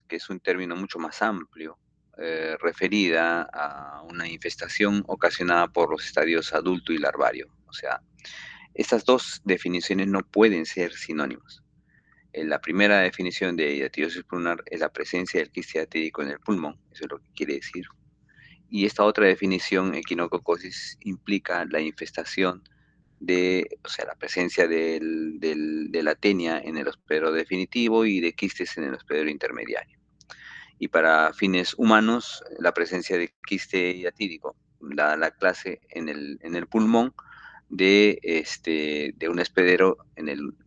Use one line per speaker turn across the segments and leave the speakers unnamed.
que es un término mucho más amplio, referida a una infestación ocasionada por los estadios adulto y larvario. O sea, estas dos definiciones no pueden ser sinónimos. La primera definición de hiatidosis pulmonar es la presencia del quiste hiatídico en el pulmón, eso es lo que quiere decir. Y esta otra definición, equinococosis, implica la infestación o sea, la presencia de la tenia en el hospedero definitivo y de quistes en el hospedero intermediario. Y para fines humanos, la presencia de quiste hiatídico da la clase en el pulmón de un hospedero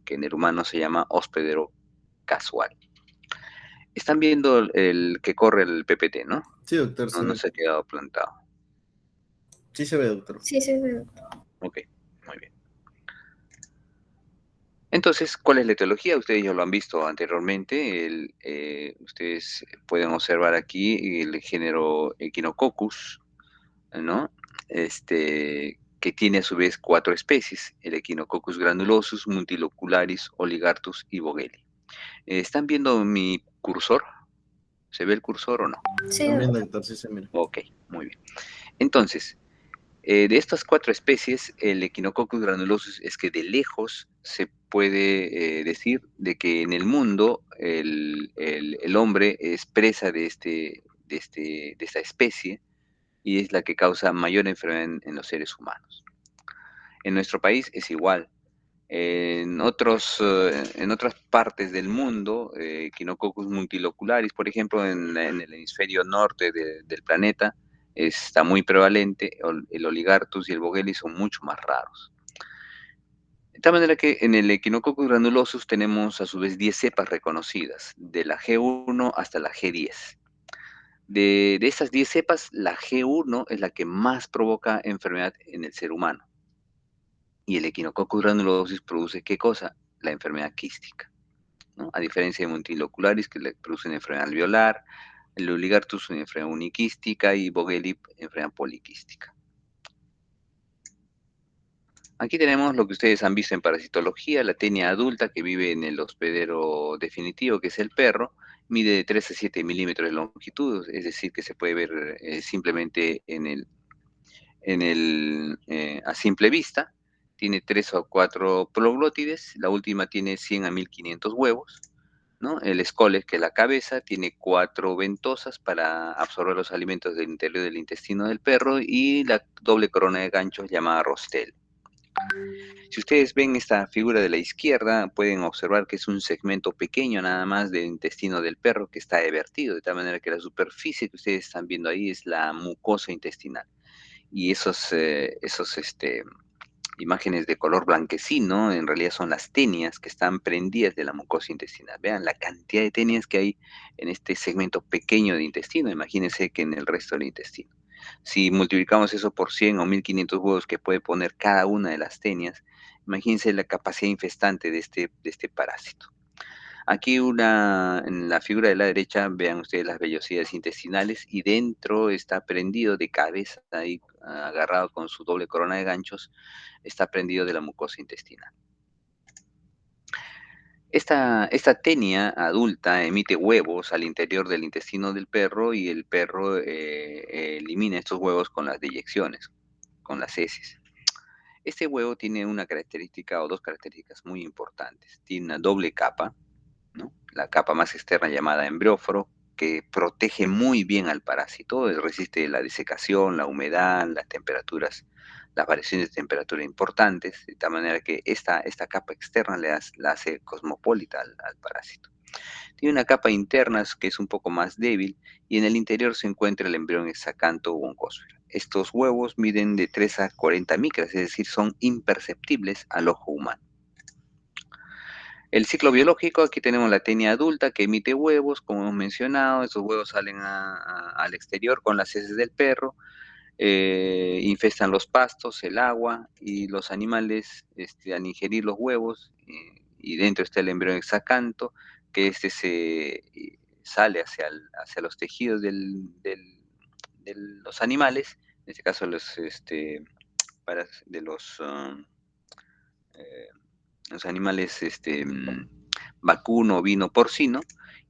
que en el humano se llama hospedero casual. Están viendo el que corre el PPT, ¿no?
Sí, doctor,
No,
se
no
ve.
se ha quedado plantado.
Sí se ve, doctor.
Sí, sí, sí.
Ok, muy bien. Entonces, ¿cuál es la etiología? Ustedes ya lo han visto anteriormente. Ustedes pueden observar aquí el género Echinococcus, ¿no? Que tiene a su vez 4 especies: el Echinococcus granulosus, Multilocularis, Oligartus y Vogeli. ¿Están viendo mi cursor? ¿Se ve el cursor o no?
Sí,
También,
doctor.
doctor, sí se mira.
Ok, muy bien. Entonces, de estas 4 especies, el Echinococcus granulosus es que de lejos se puede decir de que en el mundo el hombre es presa de esta especie y es la que causa mayor enfermedad en los seres humanos. En nuestro país es igual. En otras partes del mundo, Echinococcus multilocularis, por ejemplo, en el hemisferio norte del planeta, está muy prevalente. El Oligartus y el Vogeli son mucho más raros. De tal manera que en el Echinococcus granulosus tenemos a su vez 10 cepas reconocidas, de la G1 hasta la G10. De estas 10 cepas, la G1 es la que más provoca enfermedad en el ser humano. Y el Echinococcus granulosus produce, ¿qué cosa? La enfermedad quística, ¿no? A diferencia de Montilocularis, que le producen enfermedad alveolar, el Oligartus una enfermedad uniquística y Vogeli enfermedad poliquística. Aquí tenemos lo que ustedes han visto en parasitología: la tenia adulta que vive en el hospedero definitivo, que es el perro, mide de 3 a 7 milímetros de longitud, es decir, que se puede ver simplemente a simple vista. Tiene 3 o 4 proglótides, la última tiene 100 a 1500 huevos, ¿no? El escoles, que es la cabeza, tiene 4 ventosas para absorber los alimentos del interior del intestino del perro y la doble corona de ganchos llamada rostel. Si ustedes ven esta figura de la izquierda, pueden observar que es un segmento pequeño nada más del intestino del perro que está evertido, de tal manera que la superficie que ustedes están viendo ahí es la mucosa intestinal. Y esos imágenes de color blanquecino en realidad son las tenias que están prendidas de la mucosa intestinal. Vean la cantidad de tenias que hay en este segmento pequeño de intestino. Imagínense que en el resto del intestino. Si multiplicamos eso por 100 o 1500 huevos que puede poner cada una de las tenias, imagínense la capacidad infestante de este parásito. Aquí en la figura de la derecha, vean ustedes las vellosidades intestinales y dentro está prendido de cabeza, ahí agarrado con su doble corona de ganchos, está prendido de la mucosa intestinal. Esta tenia adulta emite huevos al interior del intestino del perro y el perro elimina estos huevos con las deyecciones, con las heces. Este huevo tiene una característica o 2 características muy importantes. Tiene una doble capa, ¿no? La capa más externa llamada embrióforo, que protege muy bien al parásito, resiste la desecación, la humedad, las temperaturas, las variaciones de temperatura importantes, de tal manera que esta capa externa la hace cosmopolita al parásito. Tiene una capa interna que es un poco más débil y en el interior se encuentra el embrión hexacanto o oncósfera. Estos huevos miden de 3 a 40 micras, es decir, son imperceptibles al ojo humano. El ciclo biológico: aquí tenemos la tenia adulta que emite huevos, como hemos mencionado. Estos huevos salen al exterior con las heces del perro, infestan los pastos, el agua y los animales al ingerir los huevos, y dentro está el embrión hexacanto, que sale hacia los tejidos de los animales, en este caso de los animales vacuno, ovino, porcino,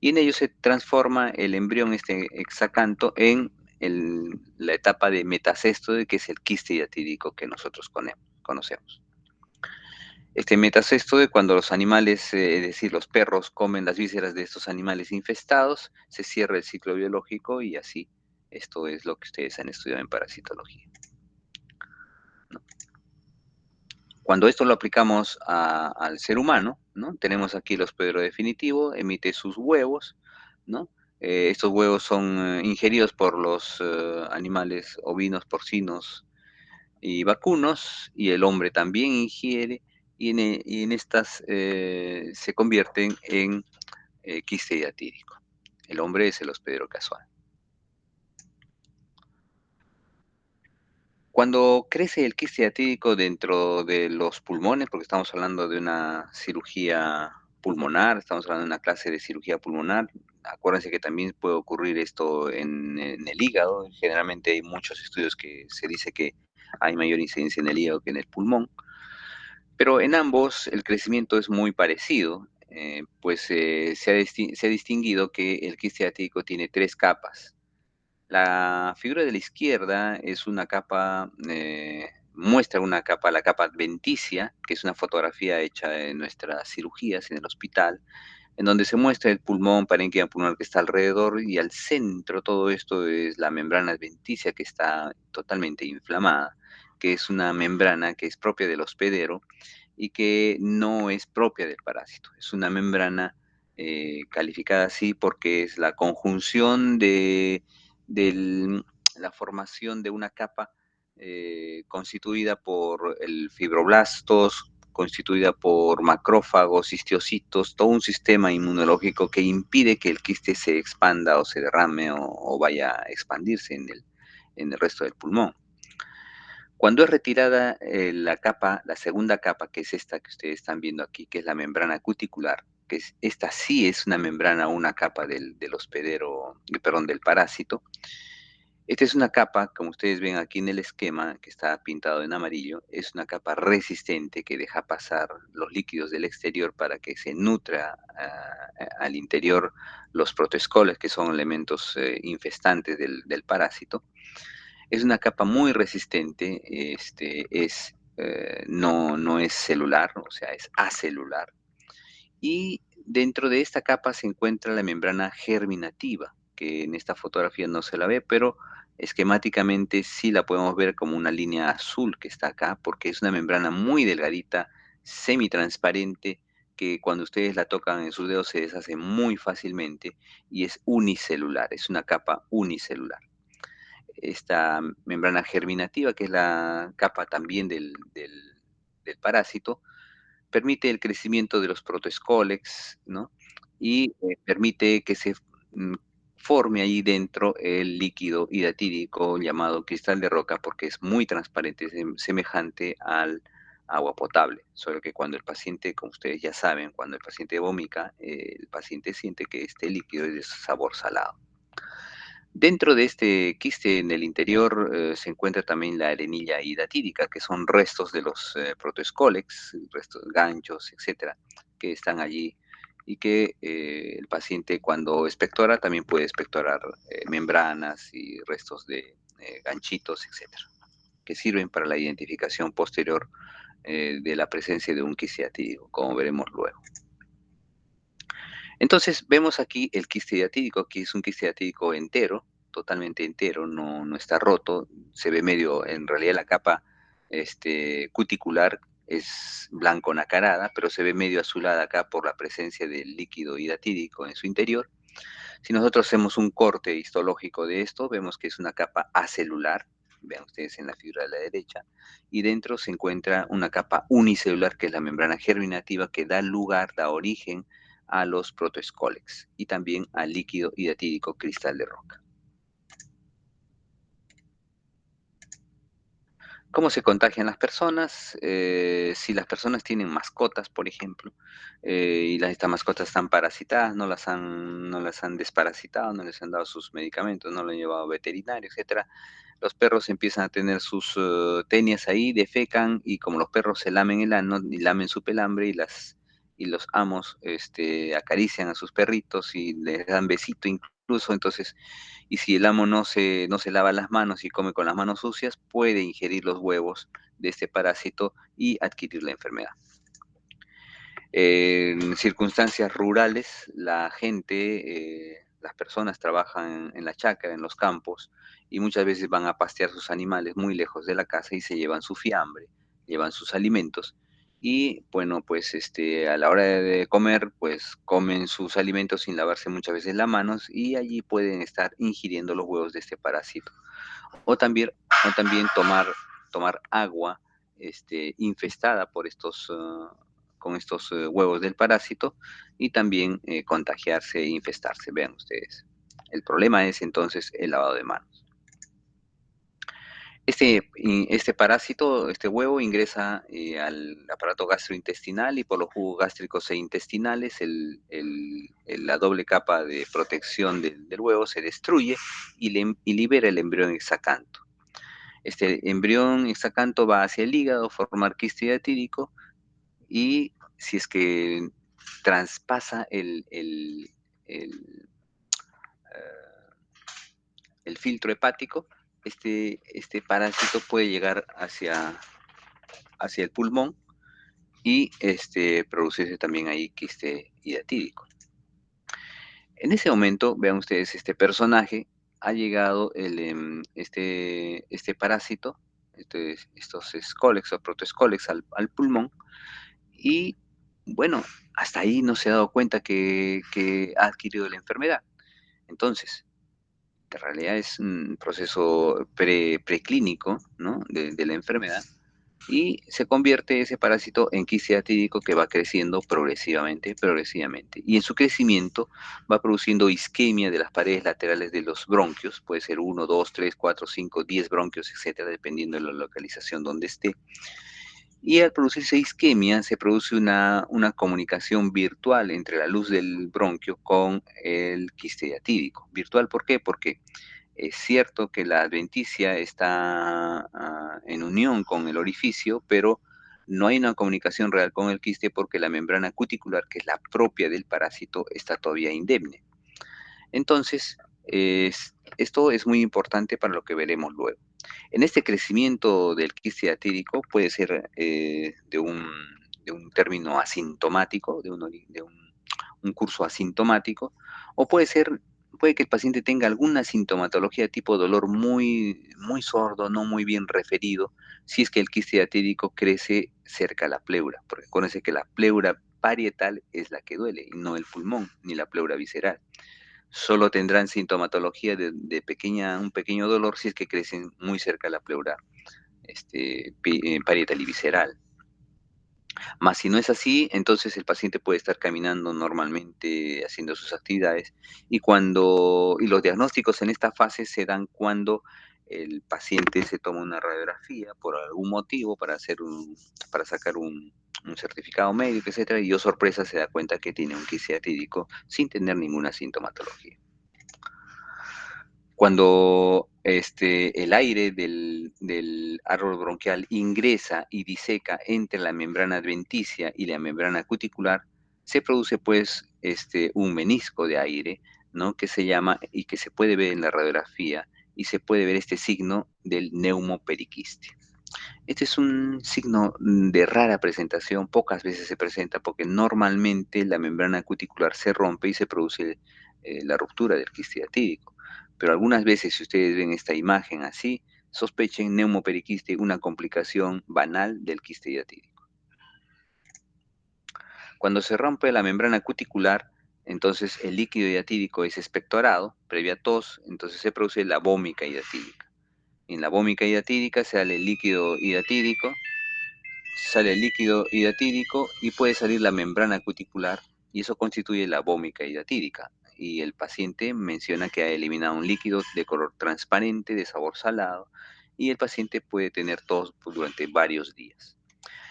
y en ello se transforma el embrión, este hexacanto, en la etapa de metacéstode, que es el quiste hiatídico que nosotros conocemos. Este metacéstode, cuando los animales, es decir, los perros, comen las vísceras de estos animales infestados, se cierra el ciclo biológico y así, esto es lo que ustedes han estudiado en parasitología. Cuando esto lo aplicamos al ser humano, ¿no? Tenemos aquí el hospedero definitivo, emite sus huevos, ¿no? Estos huevos son ingeridos por los animales ovinos, porcinos y vacunos, y el hombre también ingiere, y en estas se convierten en quiste hiatídico. El hombre es el hospedero casual. Cuando crece el quiste hiatídico dentro de los pulmones, porque estamos hablando de una cirugía pulmonar, estamos hablando de una clase de cirugía pulmonar, acuérdense que también puede ocurrir esto en el hígado. Generalmente hay muchos estudios que se dice que hay mayor incidencia en el hígado que en el pulmón, pero en ambos el crecimiento es muy parecido, pues se ha distinguido que el quiste hiatídico tiene tres capas. La figura de la izquierda es una capa, muestra una capa, la capa adventicia, que es una fotografía hecha en nuestras cirugías en el hospital, en donde se muestra el pulmón, parénquima pulmonar que está alrededor, y al centro todo esto es la membrana adventicia, que está totalmente inflamada, que es una membrana que es propia del hospedero y que no es propia del parásito. Es una membrana calificada así porque es la conjunción de la formación de una capa constituida por el fibroblastos, constituida por macrófagos, histiocitos, todo un sistema inmunológico que impide que el quiste se expanda o se derrame o vaya a expandirse en el resto del pulmón. Cuando es retirada la capa, la segunda capa, que es esta que ustedes están viendo aquí, que es la membrana cuticular, que esta sí es una membrana, una capa del hospedero, perdón, del parásito. Esta es una capa, como ustedes ven aquí en el esquema, que está pintado en amarillo, es una capa resistente que deja pasar los líquidos del exterior para que se nutra al interior los protoescoles, que son elementos infestantes del parásito. Es una capa muy resistente, no es celular, o sea, es acelular. Y dentro de esta capa se encuentra la membrana germinativa, que en esta fotografía no se la ve, pero esquemáticamente sí la podemos ver como una línea azul que está acá, porque es una membrana muy delgadita, semitransparente, que cuando ustedes la tocan en sus dedos se deshace muy fácilmente y es unicelular, es una capa unicelular. Esta membrana germinativa, que es la capa también del parásito, permite el crecimiento de los protoescólex, ¿no? Y permite que se mm, forme ahí dentro el líquido hidatídico llamado cristal de roca, porque es muy transparente, es semejante al agua potable. Solo que cuando el paciente, como ustedes ya saben, cuando el paciente vomita, el paciente siente que este líquido es de sabor salado. Dentro de este quiste en el interior se encuentra también la arenilla hidatídica, que son restos de los protoescólex, restos ganchos, etcétera, que están allí y que el paciente cuando espectora también puede espectorar membranas y restos de ganchitos, etcétera, que sirven para la identificación posterior de la presencia de un quiste hiatídico, como veremos luego. Entonces vemos aquí el quiste hiatídico, que es un quiste hiatídico entero, totalmente entero, no está roto, se ve medio, en realidad la capa cuticular es blanco nacarada, pero se ve medio azulada acá por la presencia del líquido hidatídico en su interior. Si nosotros hacemos un corte histológico de esto, vemos que es una capa acelular, vean ustedes en la figura de la derecha, y dentro se encuentra una capa unicelular, que es la membrana germinativa, que da lugar, da origen a los protoescólex y también al líquido hidatídico cristal de roca. ¿Cómo se contagian las personas? Si las personas tienen mascotas, por ejemplo, y estas mascotas están parasitadas, no las han desparasitado, no les han dado sus medicamentos, no lo han llevado a veterinario, etcétera, los perros empiezan a tener sus tenias ahí, defecan, y como los perros se lamen el ano y lamen su pelambre y los amos acarician a sus perritos y les dan besito incluso, entonces, y si el amo no se lava las manos y come con las manos sucias, puede ingerir los huevos de este parásito y adquirir la enfermedad. En circunstancias rurales, la gente, las personas trabajan en la chacra, en los campos, y muchas veces van a pastear sus animales muy lejos de la casa y se llevan su fiambre, llevan sus alimentos. Y bueno, pues a la hora de comer, pues comen sus alimentos sin lavarse muchas veces las manos y allí pueden estar ingiriendo los huevos de este parásito. O también tomar agua infestada con estos huevos del parásito y también contagiarse e infestarse, vean ustedes. El problema es entonces el lavado de manos. Este parásito, este huevo, ingresa al aparato gastrointestinal y por los jugos gástricos e intestinales la doble capa de protección del huevo se destruye y libera el embrión hexacanto. Este embrión hexacanto va hacia el hígado, formar quiste diatídico y si es que traspasa eh, el filtro hepático, este parásito puede llegar hacia el pulmón y producirse también ahí quiste hidatídico. En ese momento, vean ustedes, este personaje ha llegado este parásito, estos escólex o protoescólex al pulmón, y bueno, hasta ahí no se ha dado cuenta que ha adquirido la enfermedad. Entonces, en realidad es un proceso preclínico, ¿no? de la enfermedad, y se convierte ese parásito en quiste diatídico que va creciendo progresivamente, progresivamente. Y en su crecimiento va produciendo isquemia de las paredes laterales de los bronquios, puede ser 1, 2, 3, 4, 5, 10 bronquios, etcétera, dependiendo de la localización donde esté. Y al producirse isquemia, se produce una comunicación virtual entre la luz del bronquio con el quiste diatídico. ¿Virtual por qué? Porque es cierto que la adventicia está en unión con el orificio, pero no hay una comunicación real con el quiste porque la membrana cuticular, que es la propia del parásito, está todavía indemne. Entonces, esto es muy importante para lo que veremos luego. En este crecimiento del quiste diatídico puede ser de un término asintomático, de un curso asintomático, o puede que el paciente tenga alguna sintomatología tipo dolor muy, muy sordo, no muy bien referido, si es que el quiste diatídico crece cerca a la pleura, porque acuérdense que la pleura parietal es la que duele, y no el pulmón, ni la pleura visceral. Solo tendrán sintomatología de un pequeño dolor si es que crecen muy cerca a la pleura parietal y visceral. Más si no es así, entonces el paciente puede estar caminando normalmente, haciendo sus actividades, y los diagnósticos en esta fase se dan cuando el paciente se toma una radiografía por algún motivo para sacar un certificado médico, etcétera, y sorpresa se da cuenta que tiene un quiste diatídico sin tener ninguna sintomatología. Cuando el aire del árbol bronquial ingresa y diseca entre la membrana adventicia y la membrana cuticular, se produce pues un menisco de aire, ¿no? Que se llama y que se puede ver en la radiografía y se puede ver este signo del neumoperiquiste. Este es un signo de rara presentación, pocas veces se presenta porque normalmente la membrana cuticular se rompe y se produce la ruptura del quiste diatídico. Pero algunas veces, si ustedes ven esta imagen así, sospechen neumoperiquiste, una complicación banal del quiste diatídico. Cuando se rompe la membrana cuticular, entonces el líquido diatídico es expectorado, previa tos, entonces se produce la vómica hidatídica. En la vómica hidatídica sale el líquido hidatídico y puede salir la membrana cuticular y eso constituye la vómica hidatídica. Y el paciente menciona que ha eliminado un líquido de color transparente, de sabor salado, y el paciente puede tener tos durante varios días.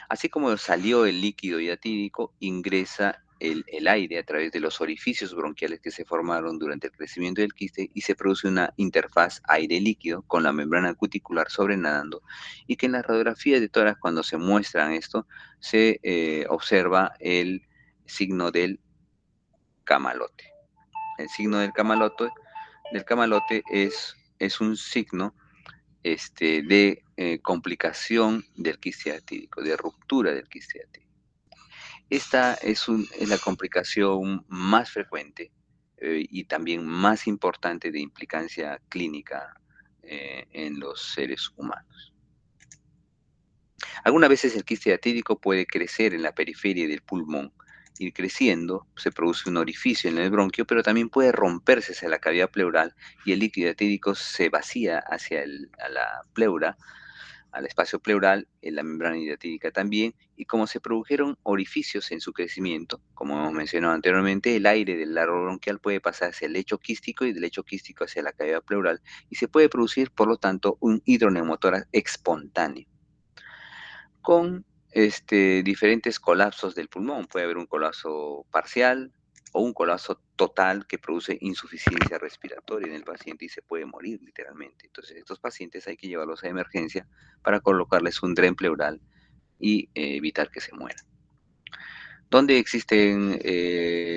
Así como salió el líquido hidatídico, ingresa el aire a través de los orificios bronquiales que se formaron durante el crecimiento del quiste y se produce una interfaz aire-líquido con la membrana cuticular sobrenadando y que en las radiografías de tórax cuando se muestran esto se observa el signo del camalote. El signo del camalote es un signo de complicación del quiste diatídico, de ruptura del quiste diatídico. Esta es la complicación más frecuente y también más importante de implicancia clínica en los seres humanos. Algunas veces el quiste diatídico puede crecer en la periferia del pulmón, ir creciendo, se produce un orificio en el bronquio, pero también puede romperse hacia la cavidad pleural y el líquido diatídico se vacía hacia a la pleura, al espacio pleural, en la membrana diatídica también, y como se produjeron orificios en su crecimiento, como hemos mencionado anteriormente, el aire del largo bronquial puede pasar hacia el lecho quístico y del lecho quístico hacia la cavidad pleural, y se puede producir, por lo tanto, un hidroneumotórax espontáneo con diferentes colapsos del pulmón. Puede haber un colapso parcial o un colapso total que produce insuficiencia respiratoria en el paciente y se puede morir literalmente. Entonces, estos pacientes hay que llevarlos a emergencia para colocarles un dren pleural y evitar que se mueran. ¿Dónde existe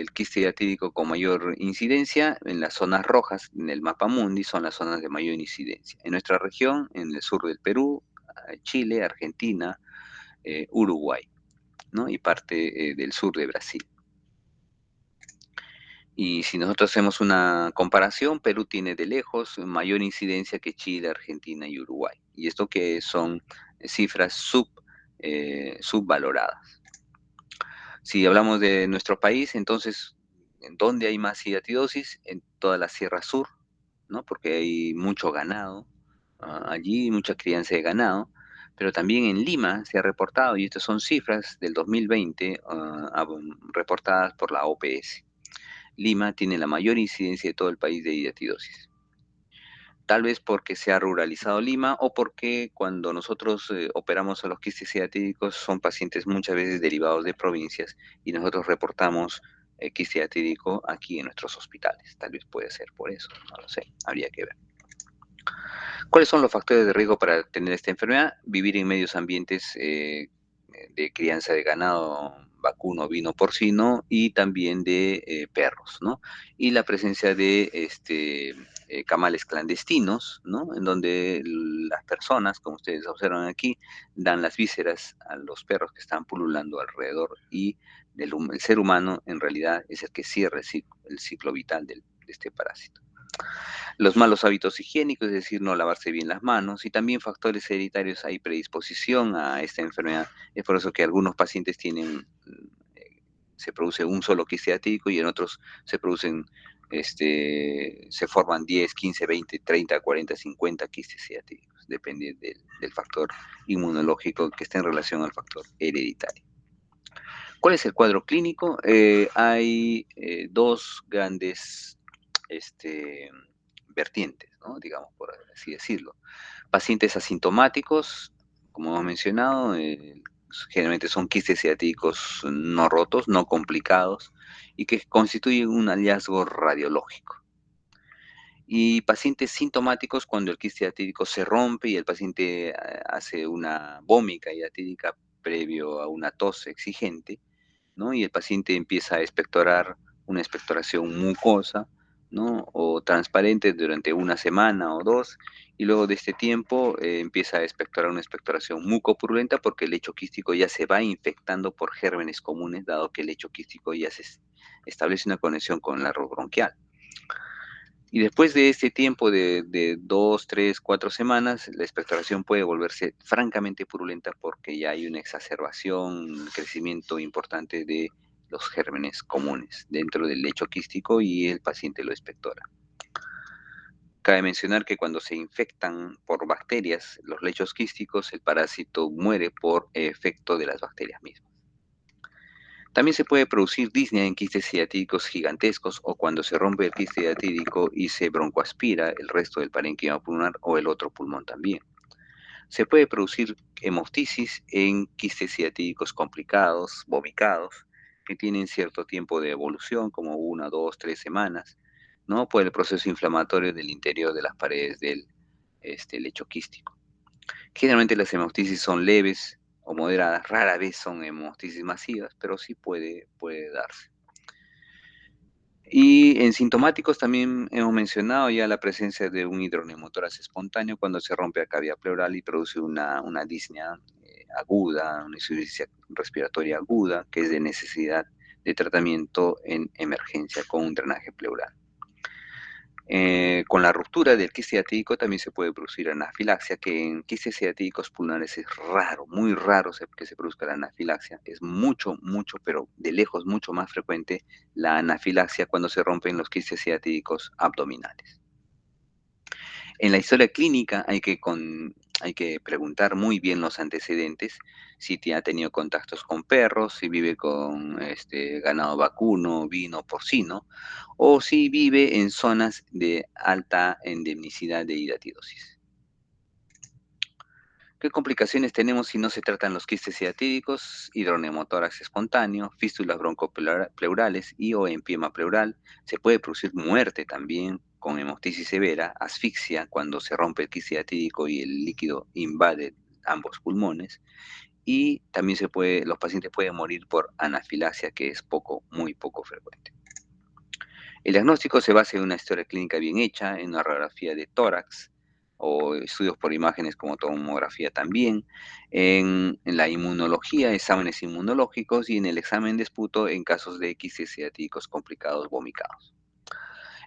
el quiste diatídico con mayor incidencia? En las zonas rojas, en el mapa mundi, son las zonas de mayor incidencia. En nuestra región, en el sur del Perú, Chile, Argentina, Uruguay, ¿no? Y parte del sur de Brasil. Y si nosotros hacemos una comparación, Perú tiene de lejos mayor incidencia que Chile, Argentina y Uruguay. Y esto que son cifras subvaloradas. Si hablamos de nuestro país, entonces, ¿en dónde hay más hidatidosis? En toda la Sierra Sur, ¿no? Porque hay mucho ganado, allí mucha crianza de ganado, pero también en Lima se ha reportado, y estas son cifras del 2020 reportadas por la OPS. Lima tiene la mayor incidencia de todo el país de hidatidosis. Tal vez porque se ha ruralizado Lima o porque cuando nosotros operamos a los quistes diatídicos son pacientes muchas veces derivados de provincias y nosotros reportamos quiste diatídico aquí en nuestros hospitales. Tal vez puede ser por eso, no lo sé, habría que ver. ¿Cuáles son los factores de riesgo para tener esta enfermedad? Vivir en medios ambientes de crianza de ganado vacuno, ovino, porcino y también de perros, ¿no? Y la presencia de camales clandestinos, ¿no? En donde las personas, como ustedes observan aquí, dan las vísceras a los perros que están pululando alrededor y el ser humano en realidad es el que cierra el ciclo vital de este parásito. Los malos hábitos higiénicos, es decir, no lavarse bien las manos, y también factores hereditarios, hay predisposición a esta enfermedad. Es por eso que algunos pacientes se produce un solo quiste diatídico y en otros se producen, se forman 10, 15, 20, 30, 40, 50 quistes diatídicos, depende del factor inmunológico que está en relación al factor hereditario. ¿Cuál es el cuadro clínico? Hay dos grandes vertientes, ¿no? Digamos, por así decirlo. Pacientes asintomáticos, como hemos mencionado, generalmente son quistes ciáticos no rotos, no complicados, y que constituyen un hallazgo radiológico. Y pacientes sintomáticos cuando el quiste diatídico se rompe y el paciente hace una vómica diatídica previo a una tos exigente, ¿no? Y el paciente empieza a expectorar una expectoración mucosa, ¿no? O transparente durante una semana o dos, y luego de este tiempo empieza a expectorar una expectoración mucopurulenta porque el lecho quístico ya se va infectando por gérmenes comunes, dado que el lecho quístico ya se establece una conexión con el arroz bronquial. Y después de este tiempo de 2, 3, 4 semanas, la expectoración puede volverse francamente purulenta porque ya hay una exacerbación, un crecimiento importante de los gérmenes comunes dentro del lecho quístico y el paciente lo expectora. Cabe mencionar que cuando se infectan por bacterias los lechos quísticos, el parásito muere por efecto de las bacterias mismas. También se puede producir disnea en quistes ciatídicos gigantescos o cuando se rompe el quiste diatídico y se broncoaspira el resto del parénquima pulmonar o el otro pulmón también. Se puede producir hemoptisis en quistes ciatídicos complicados, vomicados, que tienen cierto tiempo de evolución, como 1, 2, 3 semanas, ¿no? Por el proceso inflamatorio del interior de las paredes del lecho quístico. Generalmente las hemoptisis son leves o moderadas, rara vez son hemostasis masivas, pero sí puede darse. Y en sintomáticos también hemos mencionado ya la presencia de un hidronemotórax espontáneo cuando se rompe la cavidad pleural y produce una disnea aguda, una insuficiencia respiratoria aguda, que es de necesidad de tratamiento en emergencia con un drenaje pleural. Con la ruptura del quiste ciatídico también se puede producir anafilaxia, que en quistes ciatídicos pulmonares es raro, muy raro que se produzca la anafilaxia. Es mucho, pero de lejos mucho más frecuente la anafilaxia cuando se rompen los quistes ciatídicos abdominales. En la historia clínica hay que preguntar muy bien los antecedentes, si ha tenido contactos con perros, si vive con ganado vacuno, vino, porcino, o si vive en zonas de alta endemicidad de hidatidosis. ¿Qué complicaciones tenemos si no se tratan los quistes ciatídicos, hidronemotórax espontáneo, fístulas broncopleurales y o empiema pleural? Se puede producir muerte también con hemostasis severa, asfixia cuando se rompe el quiste ciatídico y el líquido invade ambos pulmones. Y también los pacientes pueden morir por anafilaxia, que es muy poco frecuente. El diagnóstico se basa en una historia clínica bien hecha, en una radiografía de tórax o estudios por imágenes como tomografía también, en la inmunología, exámenes inmunológicos y en el examen de esputo en casos de quistes ciatídicos complicados vomicados.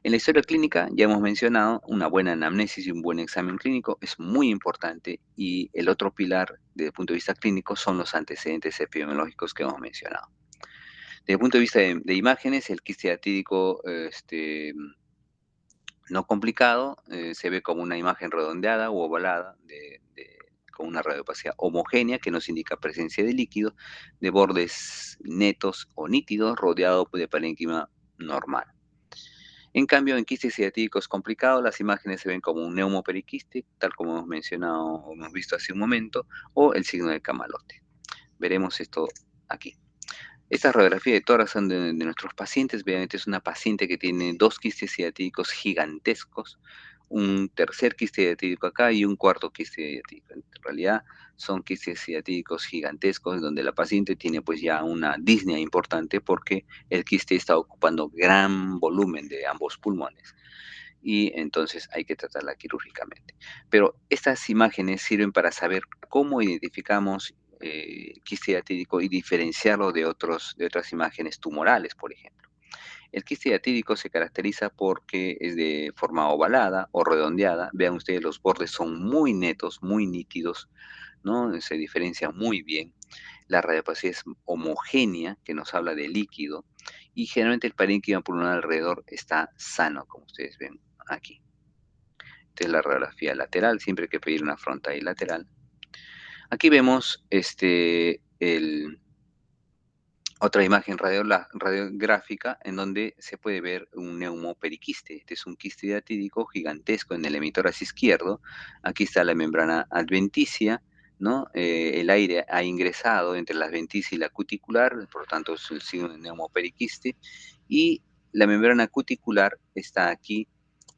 En la historia clínica ya hemos mencionado una buena anamnesis y un buen examen clínico es muy importante y el otro pilar desde el punto de vista clínico son los antecedentes epidemiológicos que hemos mencionado. Desde el punto de vista de imágenes, el quiste ciatídico no complicado, se ve como una imagen redondeada u ovalada con una radiopacidad homogénea que nos indica presencia de líquido, de bordes netos o nítidos, rodeado de parénquima normal. En cambio, en quistes ciatídicos complicados, las imágenes se ven como un neumoperiquiste, tal como hemos mencionado o hemos visto hace un momento, o el signo de camalote. Veremos esto aquí. Esta radiografía de tórax son de nuestros pacientes. Vean, esta es una paciente que tiene 2 quistes ciatídicos gigantescos, un tercer quiste ciatídico acá y un cuarto quiste ciatídico. En realidad son quistes ciatídicos gigantescos donde la paciente tiene pues ya una disnea importante porque el quiste está ocupando gran volumen de ambos pulmones y entonces hay que tratarla quirúrgicamente. Pero estas imágenes sirven para saber cómo identificamos quiste hiatídico y diferenciarlo de otras imágenes tumorales, por ejemplo. El quiste hiatídico se caracteriza porque es de forma ovalada o redondeada. Vean ustedes, los bordes son muy netos, muy nítidos, ¿no? Se diferencia muy bien. La radiopacidad es homogénea, que nos habla de líquido, y generalmente el parénquima pulmonar alrededor está sano, como ustedes ven aquí. Esta es la radiografía lateral, siempre hay que pedir una frontal y lateral. Aquí vemos otra imagen radiográfica en donde se puede ver un neumoperiquiste. Este es un quiste hiatídico gigantesco en el hemitórax izquierdo. Aquí está la membrana adventicia, ¿no? El aire ha ingresado entre la adventicia y la cuticular, por lo tanto es el signo de neumoperiquiste. Y la membrana cuticular está aquí,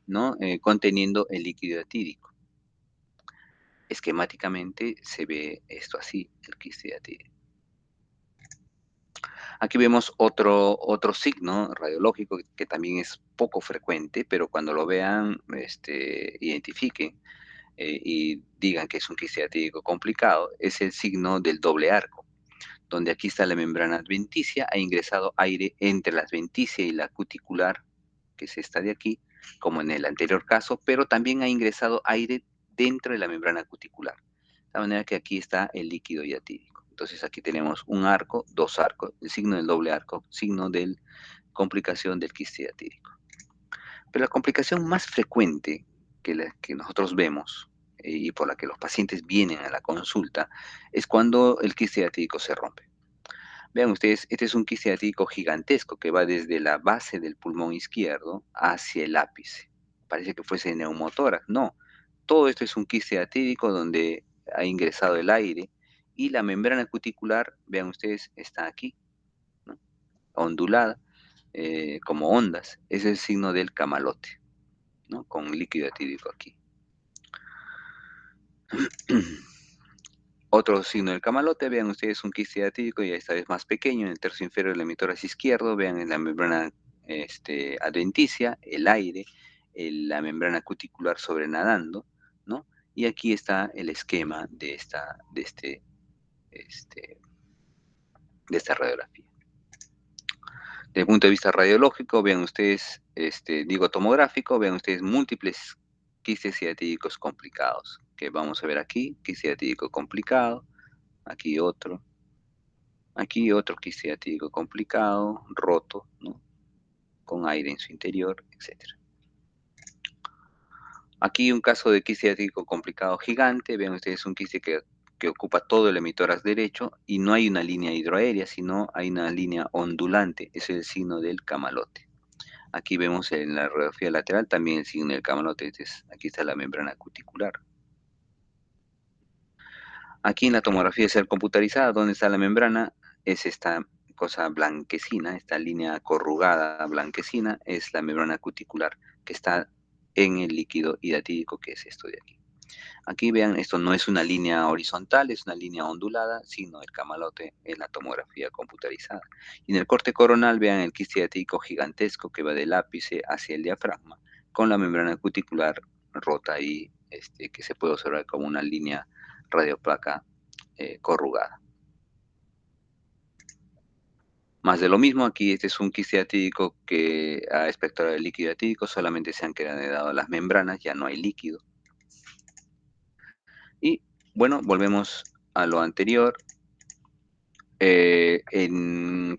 ¿no? Conteniendo el líquido hiatídico. Esquemáticamente se ve esto así, el quiste hiatídico. Aquí vemos otro signo radiológico que también es poco frecuente, pero cuando lo vean, identifiquen y digan que es un quiste hiatídico complicado, es el signo del doble arco, donde aquí está la membrana adventicia, ha ingresado aire entre la adventicia y la cuticular, que es esta de aquí, como en el anterior caso, pero también ha ingresado aire dentro de la membrana cuticular. De la manera que aquí está el líquido hiatídico. Entonces aquí tenemos un arco, dos arcos, el signo del doble arco, signo de complicación del quiste hiatídico. Pero la complicación más frecuente que nosotros vemos y por la que los pacientes vienen a la consulta es cuando el quiste hiatídico se rompe. Vean ustedes, este es un quiste hiatídico gigantesco que va desde la base del pulmón izquierdo hacia el ápice. Parece que fuese neumotórax. No, todo esto es un quiste hiatídico donde ha ingresado el aire y la membrana cuticular, vean ustedes, está aquí, ¿no? Ondulada, como ondas. Ese es el signo del camalote, ¿no? Con líquido hiatídico aquí. Otro signo del camalote, vean ustedes un quiste diatídico y esta vez más pequeño, en el tercio inferior del emitor izquierdo, vean en la membrana adventicia, el aire, la membrana cuticular sobrenadando, ¿no? Y aquí está el esquema este, de esta radiografía. Desde el punto de vista radiológico, vean ustedes, digo tomográfico, vean ustedes múltiples quistes ciatídicos complicados, que vamos a ver aquí, quiste ciatídico complicado, aquí otro quiste ciatídico complicado, roto, ¿no? Con aire en su interior, etc. Aquí un caso de quiste ciatídico complicado gigante, vean ustedes un quiste que ocupa todo el emitórax derecho y no hay una línea hidroaérea, sino hay una línea ondulante, ese es el signo del camalote. Aquí vemos en la radiografía lateral también el signo del camalote, entonces aquí está la membrana cuticular. Aquí en la tomografía de ser computarizada, ¿dónde está la membrana? Es esta cosa blanquecina, esta línea corrugada blanquecina, es la membrana cuticular que está en el líquido hidatídico, que es esto de aquí. Aquí vean, esto no es una línea horizontal, es una línea ondulada, signo del camalote en la tomografía computarizada. Y en el corte coronal vean el quiste hidatídico gigantesco que va del ápice hacia el diafragma, con la membrana cuticular rota y que se puede observar como una línea radioplaca corrugada. Más de lo mismo, aquí este es un quiste hidatídico que ha espectorado el líquido hidatídico, solamente se han quedado las membranas, ya no hay líquido. Y bueno, volvemos a lo anterior.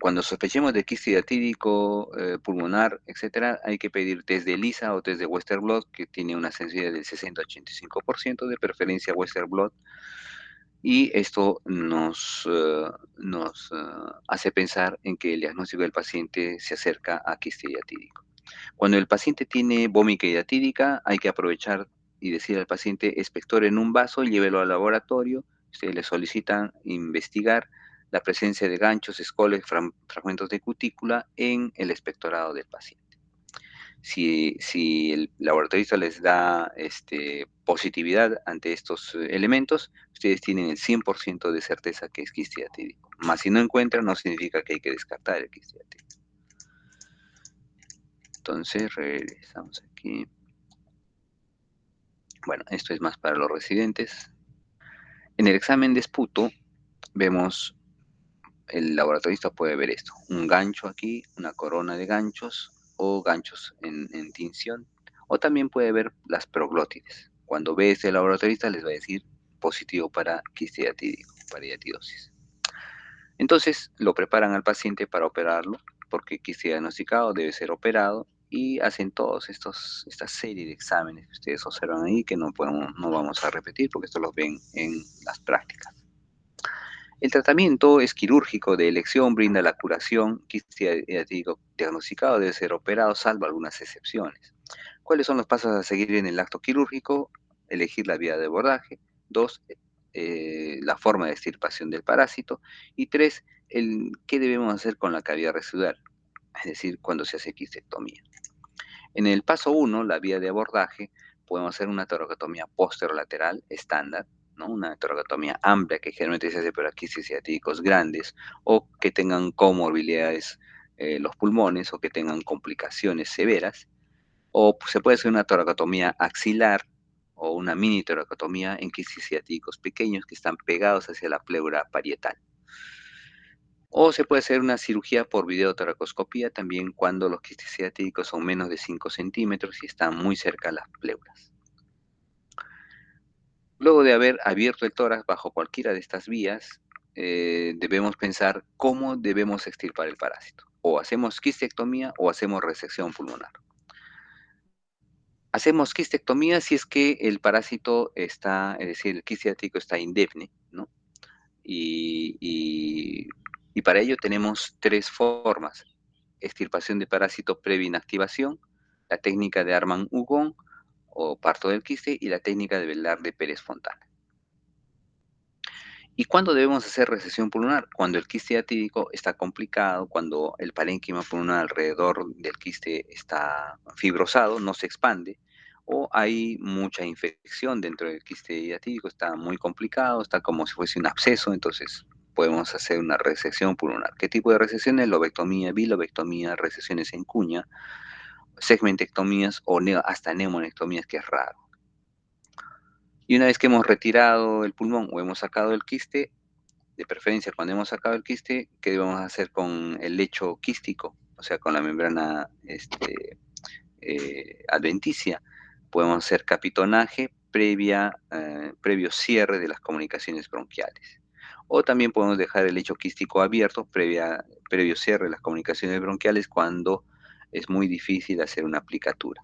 Cuando sospechemos de quiste hidatídico pulmonar, etcétera, hay que pedir test de ELISA o test de Western Blot, que tiene una sensibilidad del 60-85%, de preferencia Western Blot, y esto nos hace pensar en que el diagnóstico del paciente se acerca a quiste hidatídico. Cuando el paciente tiene vómita hidatídica, hay que aprovechar y decir al paciente, espectore en un vaso y llévelo al laboratorio. Ustedes le solicitan investigar la presencia de ganchos, escoles, fragmentos de cutícula en el espectorado del paciente. Si el laboratorista les da positividad ante estos elementos, ustedes tienen el 100% de certeza que es quiste hidatídico. Más si no encuentran, no significa que hay que descartar el quiste hidatídico. Entonces, regresamos aquí. Bueno, esto es más para los residentes. En el examen de esputo, vemos, el laboratorista puede ver esto, un gancho aquí, una corona de ganchos o ganchos en tinción, o también puede ver las proglótides. Cuando ve este laboratorista les va a decir positivo para quiste hidatídico, para hidatidosis. Entonces lo preparan al paciente para operarlo, porque quiste diagnosticado debe ser operado, y hacen todos esta serie de exámenes que ustedes observan ahí, que no vamos a repetir porque esto los ven en las prácticas. El tratamiento es quirúrgico de elección, brinda la curación, quiste diagnosticado debe ser operado, salvo algunas excepciones. ¿Cuáles son los pasos a seguir en el acto quirúrgico? Elegir la vía de abordaje. 2, la forma de extirpación del parásito. Y 3, qué debemos hacer con la cavidad residual, es decir, cuando se hace quistectomía. En el paso 1, la vía de abordaje, podemos hacer una toracotomía posterolateral estándar, ¿no? Una toracotomía amplia que generalmente se hace para quistes ciatídicos grandes o que tengan comorbilidades los pulmones o que tengan complicaciones severas. O se puede hacer una toracotomía axilar o una mini toracotomía en quistes ciatídicos pequeños que están pegados hacia la pleura parietal. O se puede hacer una cirugía por videotoracoscopía también cuando los quistes ciatídicos son menos de 5 centímetros y están muy cerca a las pleuras. Luego de haber abierto el tórax bajo cualquiera de estas vías, debemos pensar cómo debemos extirpar el parásito. O hacemos quistectomía o hacemos resección pulmonar. Hacemos quistectomía si es que el parásito está, es decir, el quiste ciatídico está indemne, ¿no? Y para ello tenemos 3 formas: extirpación de parásito previa inactivación, la técnica de Arman-Hugón o parto del quiste y la técnica de Velarde Pérez Fontana. ¿Y cuándo debemos hacer resección pulmonar? Cuando el quiste hidatídico está complicado, cuando el parénquima pulmonar alrededor del quiste está fibrosado, no se expande, o hay mucha infección dentro del quiste hiatídico, está muy complicado, está como si fuese un absceso, entonces podemos hacer una resección pulmonar. ¿Qué tipo de resecciones? Lobectomía, bilobectomía, resecciones en cuña, segmentectomías o hasta neumonectomías, que es raro. Y una vez que hemos retirado el pulmón o hemos sacado el quiste, de preferencia cuando hemos sacado el quiste, ¿qué debemos hacer con el lecho quístico? O sea, con la membrana adventicia. Podemos hacer capitonaje previo cierre de las comunicaciones bronquiales. O también podemos dejar el lecho quístico abierto previo cierre de las comunicaciones bronquiales cuando es muy difícil hacer una aplicatura.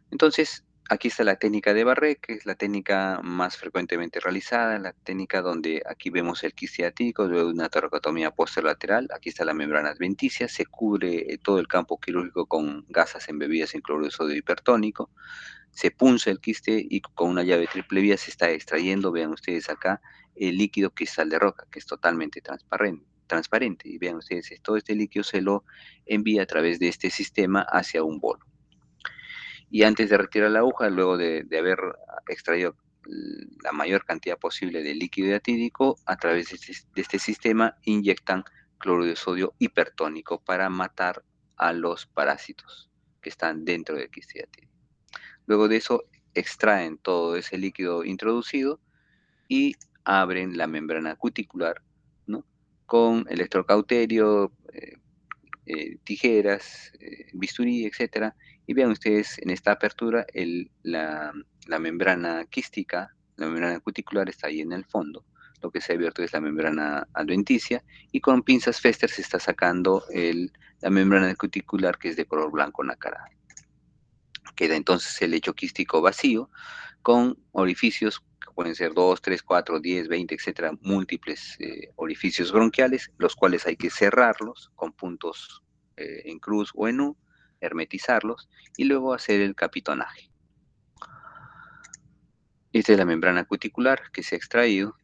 Entonces, aquí está la técnica de Barré, que es la técnica más frecuentemente realizada, la técnica donde aquí vemos el quiste hiatídico, luego de una toracotomía posterolateral. Aquí está la membrana adventicia, se cubre todo el campo quirúrgico con gasas embebidas en cloruro de sodio hipertónico, se punza el quiste y con una llave triple vía se está extrayendo, vean ustedes acá, el líquido cristal de roca, que es totalmente transparente. Y vean ustedes, todo este líquido se lo envía a través de este sistema hacia un bolo. Y antes de retirar la aguja, luego de haber extraído la mayor cantidad posible de líquido hiatídico, a través de este sistema inyectan cloruro de sodio hipertónico para matar a los parásitos que están dentro del quiste hiatídico. Luego de eso extraen todo ese líquido introducido y abren la membrana cuticular, ¿no? Con electrocauterio, tijeras, bisturí, etcétera. Y vean ustedes en esta apertura la membrana quística, la membrana cuticular está ahí en el fondo. Lo que se ha abierto es la membrana adventicia y con pinzas Fester se está sacando la membrana cuticular, que es de color blanco nacarado. Queda entonces el lecho quístico vacío con orificios que pueden ser 2, 3, 4, 10, 20, etcétera, múltiples orificios bronquiales, los cuales hay que cerrarlos con puntos en cruz o en U, hermetizarlos y luego hacer el capitonaje. Esta es la membrana cuticular que se ha extraído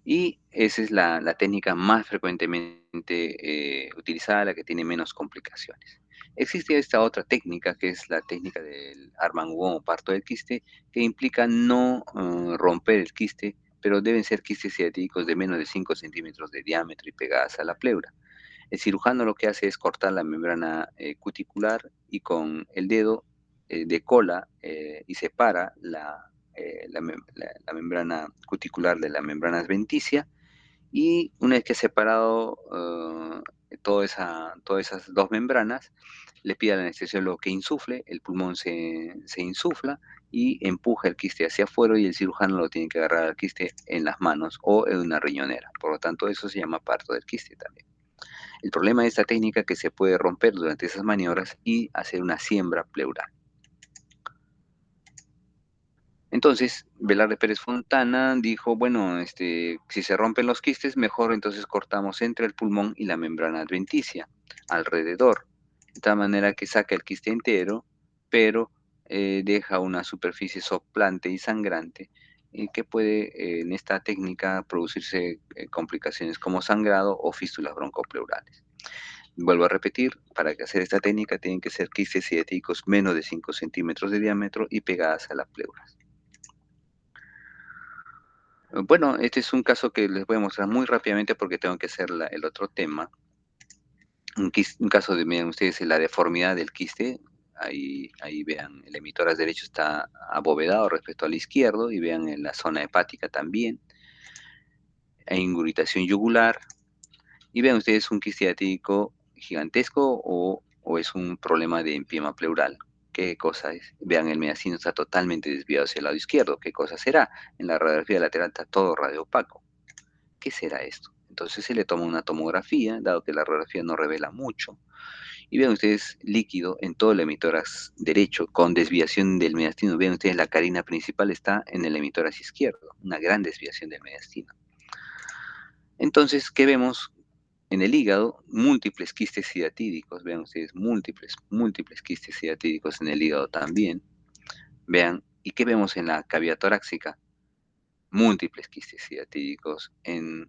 y esa es la técnica más frecuentemente utilizada, la que tiene menos complicaciones. Existe esta otra técnica, que es la técnica del Armand-Hugon o parto del quiste, que implica no romper el quiste, pero deben ser quistes ciáticos de menos de 5 centímetros de diámetro y pegadas a la pleura. El cirujano lo que hace es cortar la membrana cuticular y con el dedo de cola y separa la membrana cuticular de la membrana adventicia, y una vez que ha separado todas esas dos membranas, le pide al anestesiólogo que insufle, el pulmón se insufla y empuja el quiste hacia afuera y el cirujano lo tiene que agarrar al quiste en las manos o en una riñonera. Por lo tanto, eso se llama parto del quiste también. El problema de esta técnica es que se puede romper durante esas maniobras y hacer una siembra pleural. Entonces, Velarde Pérez Fontana dijo, bueno, si se rompen los quistes, mejor entonces cortamos entre el pulmón y la membrana adventicia, alrededor, de tal manera que saca el quiste entero, pero deja una superficie soplante y sangrante, que puede, en esta técnica, producirse complicaciones como sangrado o fístulas broncopleurales. Vuelvo a repetir, para hacer esta técnica tienen que ser quistes ciáticos menos de 5 centímetros de diámetro y pegadas a las pleuras. Bueno, este es un caso que les voy a mostrar muy rápidamente porque tengo que hacer el otro tema. Un caso de, miren ustedes, la deformidad del quiste. Ahí vean, el emitoras derecho está abovedado respecto al izquierdo y vean en la zona hepática también. Hay ingurgitación yugular. Y vean ustedes un quiste diatídico gigantesco o es un problema de empiema pleural. ¿Qué cosa es? Vean, el mediastino está totalmente desviado hacia el lado izquierdo. ¿Qué cosa será? En la radiografía lateral está todo radiopaco. ¿Qué será esto? Entonces se le toma una tomografía, dado que la radiografía no revela mucho. Y vean ustedes líquido en todo el hemitórax derecho, con desviación del mediastino. Vean ustedes, la carina principal está en el hemitórax izquierdo, una gran desviación del mediastino. Entonces, ¿qué vemos? En el hígado, múltiples quistes hiatídicos, vean ustedes, múltiples quistes hiatídicos en el hígado también. Vean, ¿y qué vemos en la cavidad torácica? Múltiples quistes hiatídicos en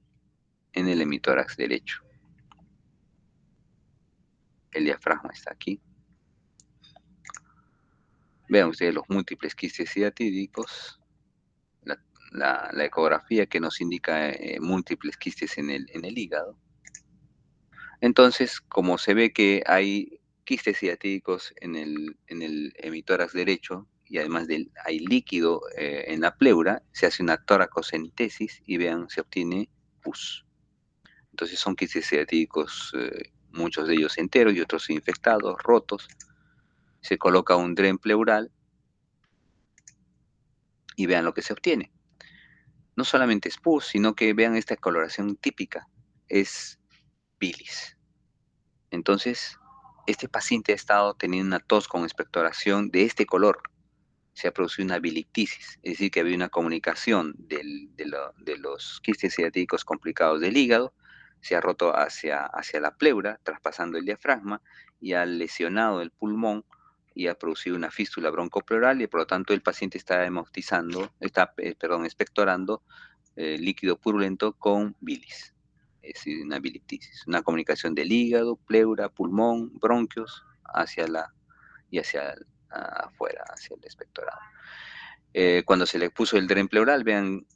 el hemitórax derecho. El diafragma está aquí. Vean ustedes los múltiples quistes hiatídicos, la, la ecografía que nos indica múltiples quistes en el hígado. Entonces, como se ve que hay quistes hiatídicos en el hemitórax derecho y además hay líquido en la pleura, se hace una toracocentesis y vean, se obtiene pus. Entonces son quistes hiatídicos, muchos de ellos enteros y otros infectados, rotos. Se coloca un dren pleural y vean lo que se obtiene. No solamente es pus, sino que vean esta coloración típica, es bilis. Entonces, este paciente ha estado teniendo una tos con expectoración de este color. Se ha producido una bilictisis, es decir, que había una comunicación de los quistes hiatídicos complicados del hígado, se ha roto hacia la pleura, traspasando el diafragma, y ha lesionado el pulmón y ha producido una fístula broncopleural, y por lo tanto el paciente está expectorando líquido purulento con bilis. Es decir, una bilictisis, una comunicación del hígado, pleura, pulmón, bronquios, hacia afuera, hacia el expectorado. Cuando se le puso el dren pleural,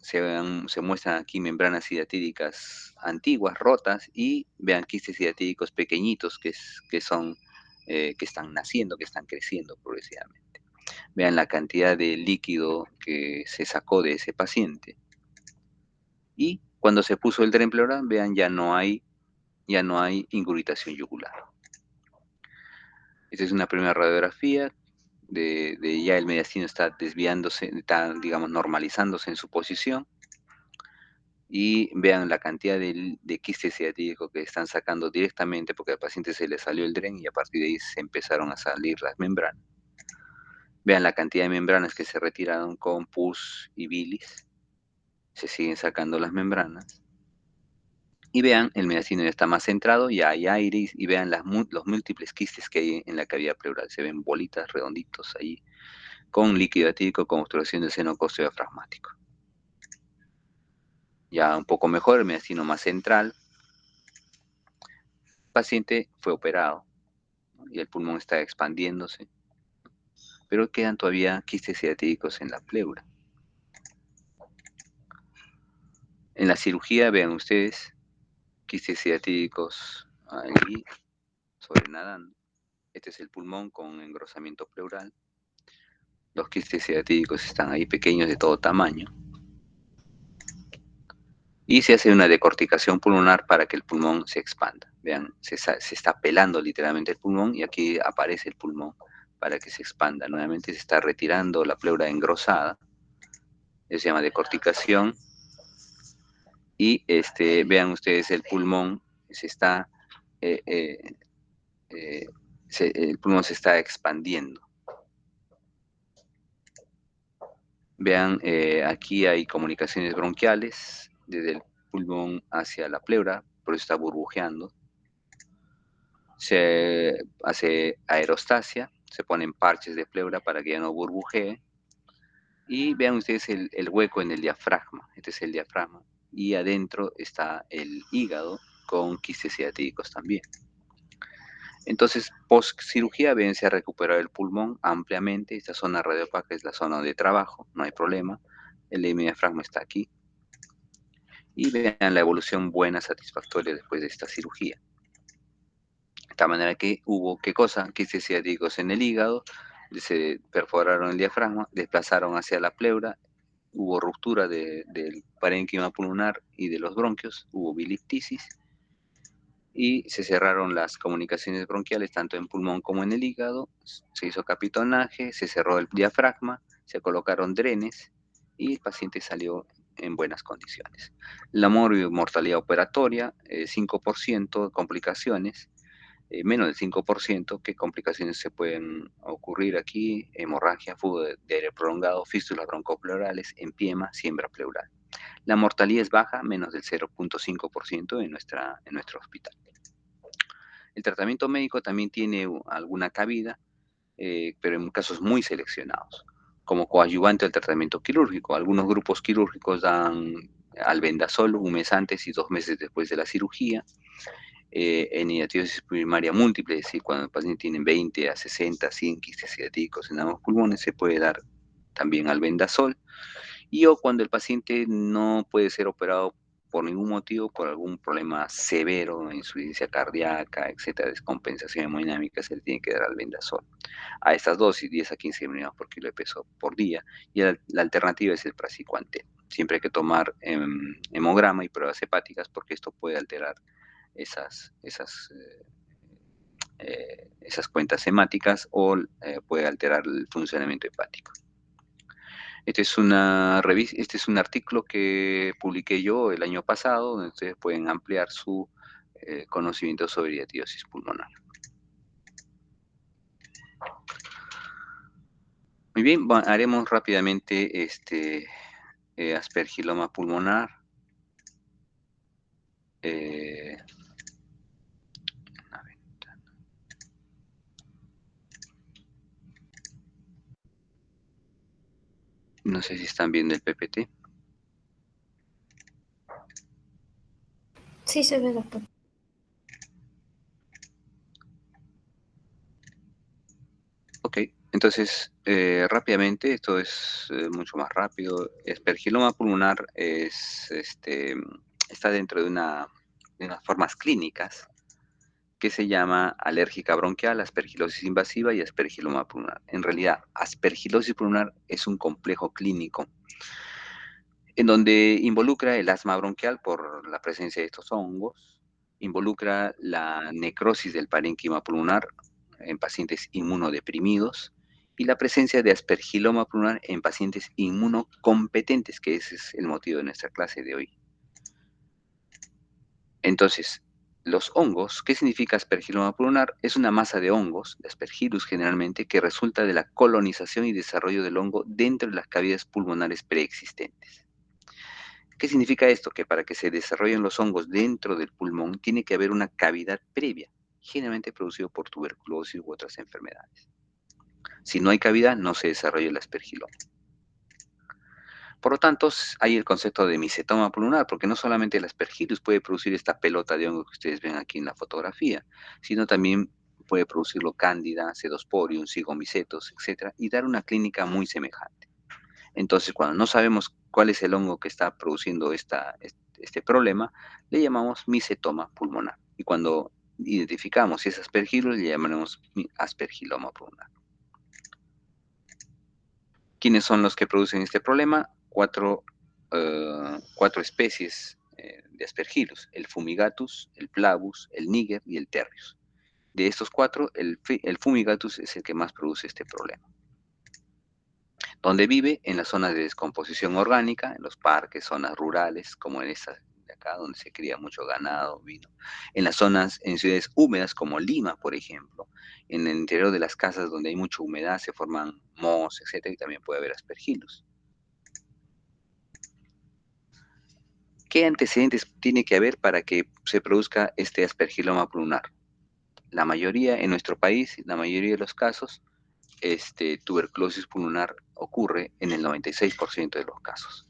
se muestran aquí membranas hiatídicas antiguas, rotas, y vean quistes hiatídicos pequeñitos que están naciendo, que están creciendo progresivamente. Vean la cantidad de líquido que se sacó de ese paciente. Y cuando se puso el dren pleural, vean, ya no hay ingurgitación yugular. Esta es una primera radiografía de ya el mediastino está desviándose, está, digamos, normalizándose en su posición. Y vean la cantidad de quistes hiatídicos que están sacando directamente porque al paciente se le salió el dren y a partir de ahí se empezaron a salir las membranas. Vean la cantidad de membranas que se retiraron con pus y bilis. Se siguen sacando las membranas. Y vean, el mediastino ya está más centrado, ya hay aire, y vean los múltiples quistes que hay en la cavidad pleural. Se ven bolitas redonditos ahí, con líquido hiatídico, con obstrucción del seno costodiafragmático. Ya un poco mejor, el mediastino más central. El paciente fue operado, ¿no? Y el pulmón está expandiéndose, pero quedan todavía quistes hiatídicos en la pleura. En la cirugía, vean ustedes, quistes hiatídicos ahí, sobrenadando. Este es el pulmón con engrosamiento pleural. Los quistes hiatídicos están ahí pequeños de todo tamaño. Y se hace una decorticación pulmonar para que el pulmón se expanda. Vean, se está pelando literalmente el pulmón y aquí aparece el pulmón para que se expanda. Nuevamente se está retirando la pleura engrosada. Eso se llama decorticación. Y vean ustedes el pulmón el pulmón se está expandiendo. Vean, aquí hay comunicaciones bronquiales desde el pulmón hacia la pleura, por eso está burbujeando. Se hace aerostasia, se ponen parches de pleura para que ya no burbujee. Y vean ustedes el hueco en el diafragma. Este es el diafragma. Y adentro está el hígado con quistes hiatídicos también. Entonces, post cirugía, ven, se ha recuperado el pulmón ampliamente. Esta zona radiopaca es la zona de trabajo, no hay problema. El diafragma está aquí. Y vean la evolución buena, satisfactoria después de esta cirugía. De esta manera que hubo, ¿qué cosa? Quistes hiatídicos en el hígado, se perforaron el diafragma, desplazaron hacia la pleura, hubo ruptura del parénquima pulmonar y de los bronquios, hubo bilictisis, y se cerraron las comunicaciones bronquiales tanto en pulmón como en el hígado, se hizo capitonaje, se cerró el diafragma, se colocaron drenes y el paciente salió en buenas condiciones. La mortalidad operatoria, 5%, complicaciones, menos del 5%, ¿qué complicaciones se pueden ocurrir aquí? Hemorragia, flujo de aire prolongado, fístulas broncopleurales, empiema, siembra pleural. La mortalidad es baja, menos del 0.5% en nuestro hospital. El tratamiento médico también tiene alguna cabida, pero en casos muy seleccionados, como coadyuvante al tratamiento quirúrgico. Algunos grupos quirúrgicos dan albendazol un mes antes y 2 meses después de la cirugía. En hidatidosis primaria múltiple, es decir, cuando el paciente tiene 20 a 60, 100 quistes ciatídicos en ambos pulmones, se puede dar también albendazol. Y o cuando el paciente no puede ser operado por ningún motivo, por algún problema severo, insuficiencia cardíaca, etcétera, descompensación hemodinámica, se le tiene que dar albendazol. A estas dosis, 10 a 15 miligramos por kilo de peso por día, y la alternativa es el praziquantel. Siempre hay que tomar hemograma y pruebas hepáticas porque esto puede alterar esas cuentas hemáticas o puede alterar el funcionamiento hepático. Este es un artículo que publiqué yo el año pasado, donde ustedes pueden ampliar su conocimiento sobre hidatidosis pulmonar. Muy bien, haremos rápidamente aspergiloma pulmonar. No sé si están viendo el PPT.
Sí se ve, doctor.
Ok, entonces rápidamente, esto es mucho más rápido. Aspergiloma pulmonar está dentro de unas formas clínicas que se llama alérgica bronquial, aspergilosis invasiva y aspergiloma pulmonar. En realidad, aspergilosis pulmonar es un complejo clínico en donde involucra el asma bronquial por la presencia de estos hongos, involucra la necrosis del parénquima pulmonar en pacientes inmunodeprimidos y la presencia de aspergiloma pulmonar en pacientes inmunocompetentes, que ese es el motivo de nuestra clase de hoy. Entonces, los hongos, ¿qué significa aspergiloma pulmonar? Es una masa de hongos, de aspergillus generalmente, que resulta de la colonización y desarrollo del hongo dentro de las cavidades pulmonares preexistentes. ¿Qué significa esto? Que para que se desarrollen los hongos dentro del pulmón tiene que haber una cavidad previa, generalmente producido por tuberculosis u otras enfermedades. Si no hay cavidad, no se desarrolla el aspergiloma. Por lo tanto, hay el concepto de micetoma pulmonar, porque no solamente el aspergillus puede producir esta pelota de hongo que ustedes ven aquí en la fotografía, sino también puede producirlo cándida, pseudosporium, zigomycetos, etc., y dar una clínica muy semejante. Entonces, cuando no sabemos cuál es el hongo que está produciendo este problema, le llamamos micetoma pulmonar. Y cuando identificamos si es aspergillus, le llamaremos aspergiloma pulmonar. ¿Quiénes son los que producen este problema? Cuatro especies de aspergillus: el fumigatus, el plavus, el niger y el terrius. De estos cuatro, el fumigatus es el que más produce este problema. ¿Dónde vive? En las zonas de descomposición orgánica, en los parques, zonas rurales, como en esta de acá, donde se cría mucho ganado, vino. En ciudades húmedas como Lima, por ejemplo. En el interior de las casas donde hay mucha humedad se forman mohos, etcétera, y también puede haber aspergillus. ¿Qué antecedentes tiene que haber para que se produzca este aspergiloma pulmonar? La mayoría, en nuestro país, la mayoría de los casos, tuberculosis pulmonar ocurre en el 96% de los casos.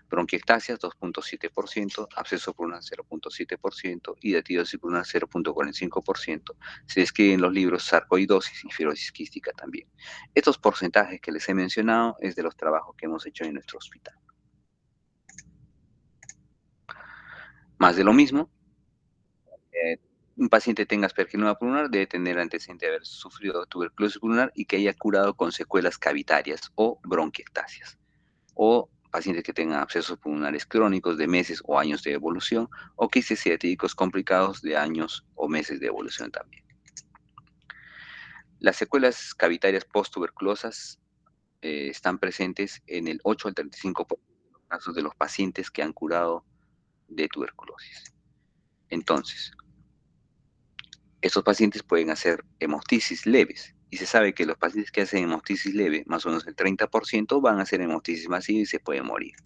Bronquiectasias 2.7%, absceso pulmonar 0.7% y hidatidosis pulmonar 0.45%. Se describen en los libros sarcoidosis y fibrosis quística también. Estos porcentajes que les he mencionado es de los trabajos que hemos hecho en nuestro hospital. Más de lo mismo, un paciente tenga aspergiloma pulmonar debe tener antecedente de haber sufrido tuberculosis pulmonar y que haya curado con secuelas cavitarias o bronquiectasias, o pacientes que tengan abscesos pulmonares crónicos de meses o años de evolución, o quistes ciatídicos complicados de años o meses de evolución también. Las secuelas cavitarias post-tuberculosas están presentes en el 8 al 35% de los casos de los pacientes que han curado de tuberculosis. Entonces, estos pacientes pueden hacer hemostisis leves, y se sabe que los pacientes que hacen hemostisis leve, más o menos el 30%, van a hacer hemostisis masiva y se pueden morir.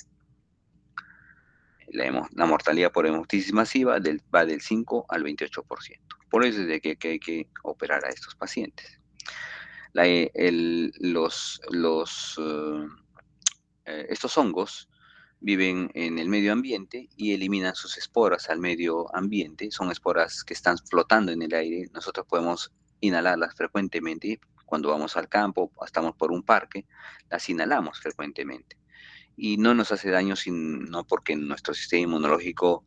La mortalidad por hemostisis masiva va del 5 al 28%. Por eso es de que hay que operar a estos pacientes. Estos hongos viven en el medio ambiente y eliminan sus esporas al medio ambiente. Son esporas que están flotando en el aire. Nosotros podemos inhalarlas frecuentemente. Cuando vamos al campo, estamos por un parque, las inhalamos frecuentemente. Y no nos hace daño sino porque nuestro sistema inmunológico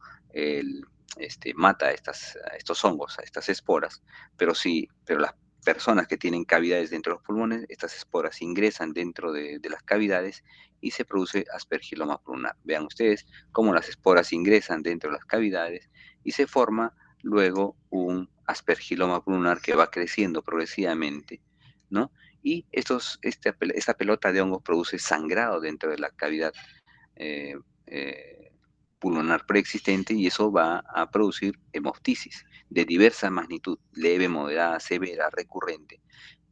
mata a estos hongos, a estas esporas, pero sí, pero las personas que tienen cavidades dentro de los pulmones, estas esporas ingresan dentro de las cavidades y se produce aspergiloma pulmonar. Vean ustedes cómo las esporas ingresan dentro de las cavidades y se forma luego un aspergiloma pulmonar que va creciendo progresivamente, ¿no? Y esta pelota de hongos produce sangrado dentro de la cavidad eh, eh, pulmonar preexistente y eso va a producir hemoptisis de diversa magnitud, leve, moderada, severa, recurrente.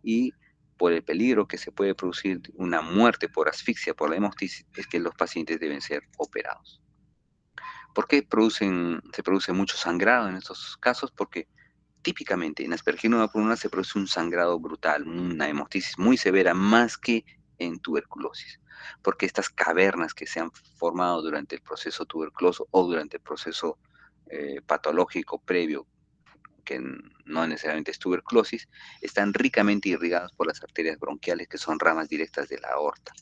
Y por el peligro que se puede producir una muerte por asfixia por la hemoptisis, es que los pacientes deben ser operados. ¿Por qué se produce mucho sangrado en estos casos? Porque típicamente en aspergiloma pulmonar se produce un sangrado brutal, una hemoptisis muy severa, más que en tuberculosis, porque estas cavernas que se han formado durante el proceso tuberculoso o durante el proceso patológico previo, que no necesariamente es tuberculosis, están ricamente irrigadas por las arterias bronquiales, que son ramas directas de la aorta,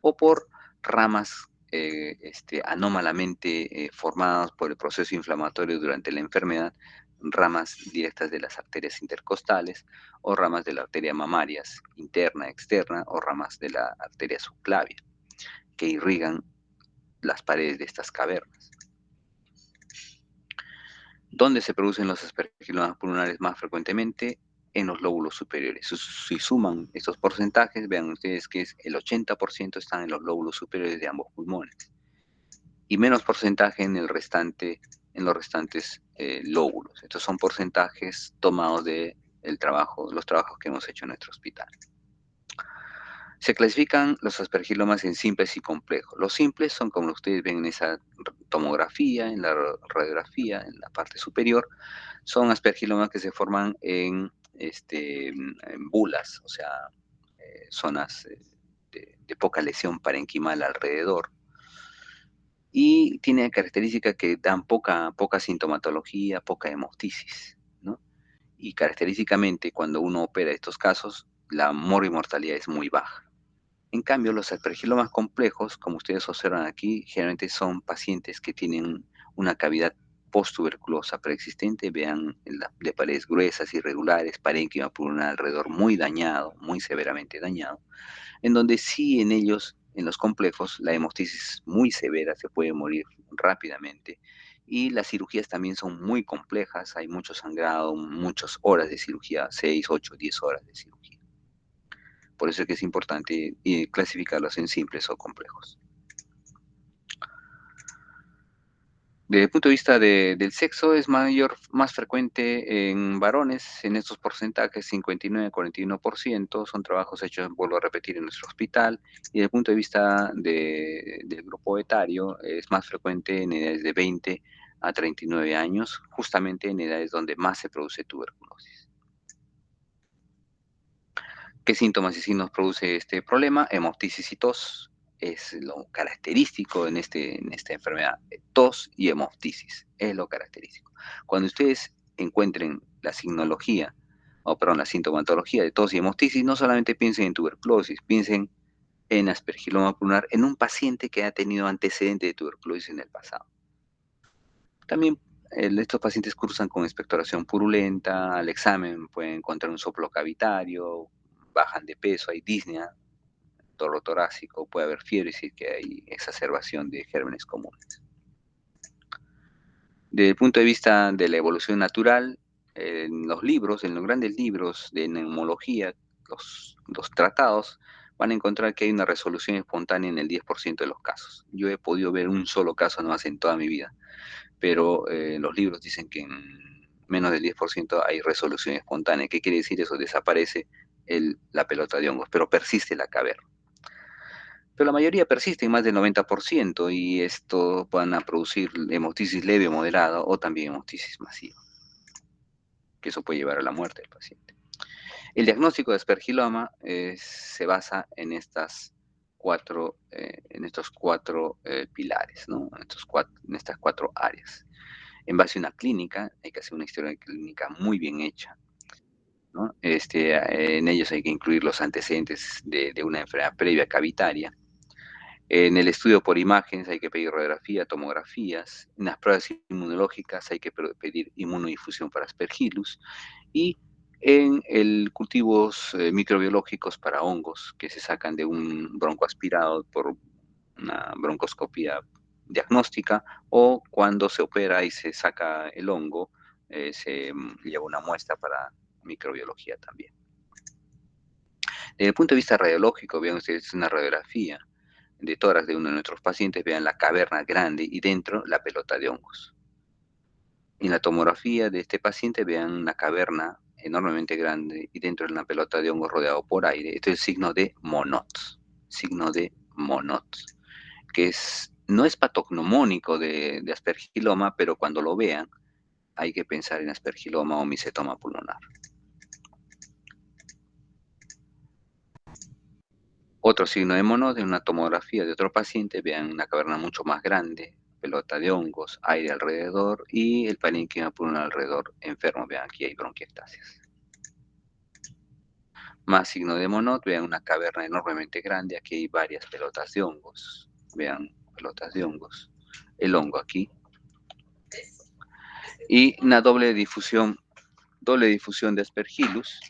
o por ramas anómalamente formadas por el proceso inflamatorio durante la enfermedad, ramas directas de las arterias intercostales o ramas de la arteria mamarias interna, externa o ramas de la arteria subclavia que irrigan las paredes de estas cavernas. ¿Dónde se producen los aspergilomas pulmonares más frecuentemente? En los lóbulos superiores. Si suman estos porcentajes, vean ustedes que el 80% están en los lóbulos superiores de ambos pulmones y menos porcentaje en los restantes lóbulos. Estos son porcentajes tomados de los trabajos que hemos hecho en nuestro hospital. Se clasifican los aspergilomas en simples y complejos. Los simples son como ustedes ven en esa tomografía, en la radiografía, en la parte superior, son aspergilomas que se forman en bulas, o sea, zonas de poca lesión parenquimal alrededor. Y tiene características que dan poca sintomatología, poca hemoptisis, ¿no? Y característicamente, cuando uno opera estos casos, la mortalidad es muy baja. En cambio, los aspergilomas complejos, como ustedes observan aquí, generalmente son pacientes que tienen una cavidad posttuberculosa preexistente, vean de paredes gruesas, irregulares, parénquima pulmonar alrededor muy dañado, muy severamente dañado, en donde sí en ellos, en los complejos, la hemoptisis muy severa, se puede morir rápidamente. Y las cirugías también son muy complejas, hay mucho sangrado, muchas horas de cirugía, 6, 8, 10 horas de cirugía. Por eso es que es importante clasificarlos en simples o complejos. Desde el punto de vista del sexo, es más frecuente en varones, en estos porcentajes, 59-41%, son trabajos hechos, vuelvo a repetir, en nuestro hospital, y desde el punto de vista del grupo etario, es más frecuente en edades de 20 a 39 años, justamente en edades donde más se produce tuberculosis. ¿Qué síntomas y signos produce este problema? Hemoptisis y tos es lo característico en esta enfermedad. Tos y hemoptisis es lo característico. Cuando ustedes encuentren la signología, la sintomatología de tos y hemoptisis, no solamente piensen en tuberculosis, piensen en aspergiloma pulmonar en un paciente que ha tenido antecedente de tuberculosis en el pasado. También estos pacientes cursan con expectoración purulenta, al examen pueden encontrar un soplo cavitario, bajan de peso, hay disnea, dolor torácico, puede haber fiebre, es decir, que hay exacerbación de gérmenes comunes. Desde el punto de vista de la evolución natural, en los libros, en los grandes libros de neumología, los tratados, van a encontrar que hay una resolución espontánea en el 10% de los casos. Yo he podido ver un solo caso nomás en toda mi vida, pero los libros dicen que en menos del 10% hay resolución espontánea. ¿Qué quiere decir eso? Desaparece la pelota de hongos, pero persiste la caverna. Pero la mayoría persiste en más del 90% y esto van a producir hemoptisis leve o moderada o también hemoptisis masiva, que eso puede llevar a la muerte del paciente. El diagnóstico de aspergiloma se basa en estas cuatro pilares, ¿no? En estas cuatro áreas. En base a una clínica, hay que hacer una historia clínica muy bien hecha, ¿no? En ellos hay que incluir los antecedentes de una enfermedad previa cavitaria. En el estudio por imágenes hay que pedir radiografía, tomografías. En las pruebas inmunológicas hay que pedir inmunodifusión para Aspergillus. Y en el cultivos microbiológicos para hongos que se sacan de un bronco aspirado por una broncoscopía diagnóstica, o cuando se opera y se saca el hongo, se lleva una muestra para microbiología también. Desde el punto de vista radiológico, vean ustedes una radiografía de tórax de uno de nuestros pacientes, vean la caverna grande y dentro la pelota de hongos. En la tomografía de este paciente vean una caverna enormemente grande y dentro de una pelota de hongos rodeado por aire. Esto es el signo de Monod, que no es patognomónico de aspergiloma, pero cuando lo vean hay que pensar en aspergiloma o micetoma pulmonar. Otro signo de Monod en una tomografía de otro paciente, vean una caverna mucho más grande, pelota de hongos, aire alrededor y el parénquima pulmonar alrededor enfermo. Vean, aquí hay bronquiectasis. Más signo de Monod, vean una caverna enormemente grande, aquí hay varias pelotas de hongos. Vean, pelotas de hongos. El hongo aquí. Y una doble difusión de Aspergillus,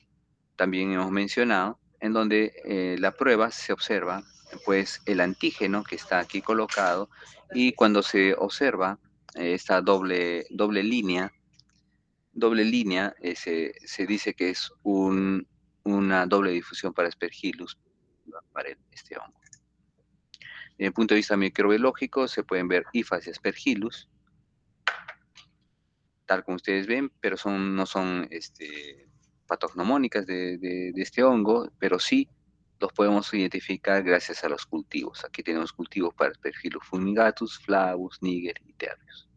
también hemos mencionado, en donde la prueba se observa pues el antígeno que está aquí colocado, y cuando se observa esta doble línea, se dice que es una doble difusión para Aspergillus, para este hongo. Desde el punto de vista microbiológico se pueden ver hifas y Aspergillus, tal como ustedes ven, pero no son patognomónicas de este hongo, pero sí los podemos identificar gracias a los cultivos. Aquí tenemos cultivos para Aspergillus fumigatus, flavus, niger y terbius.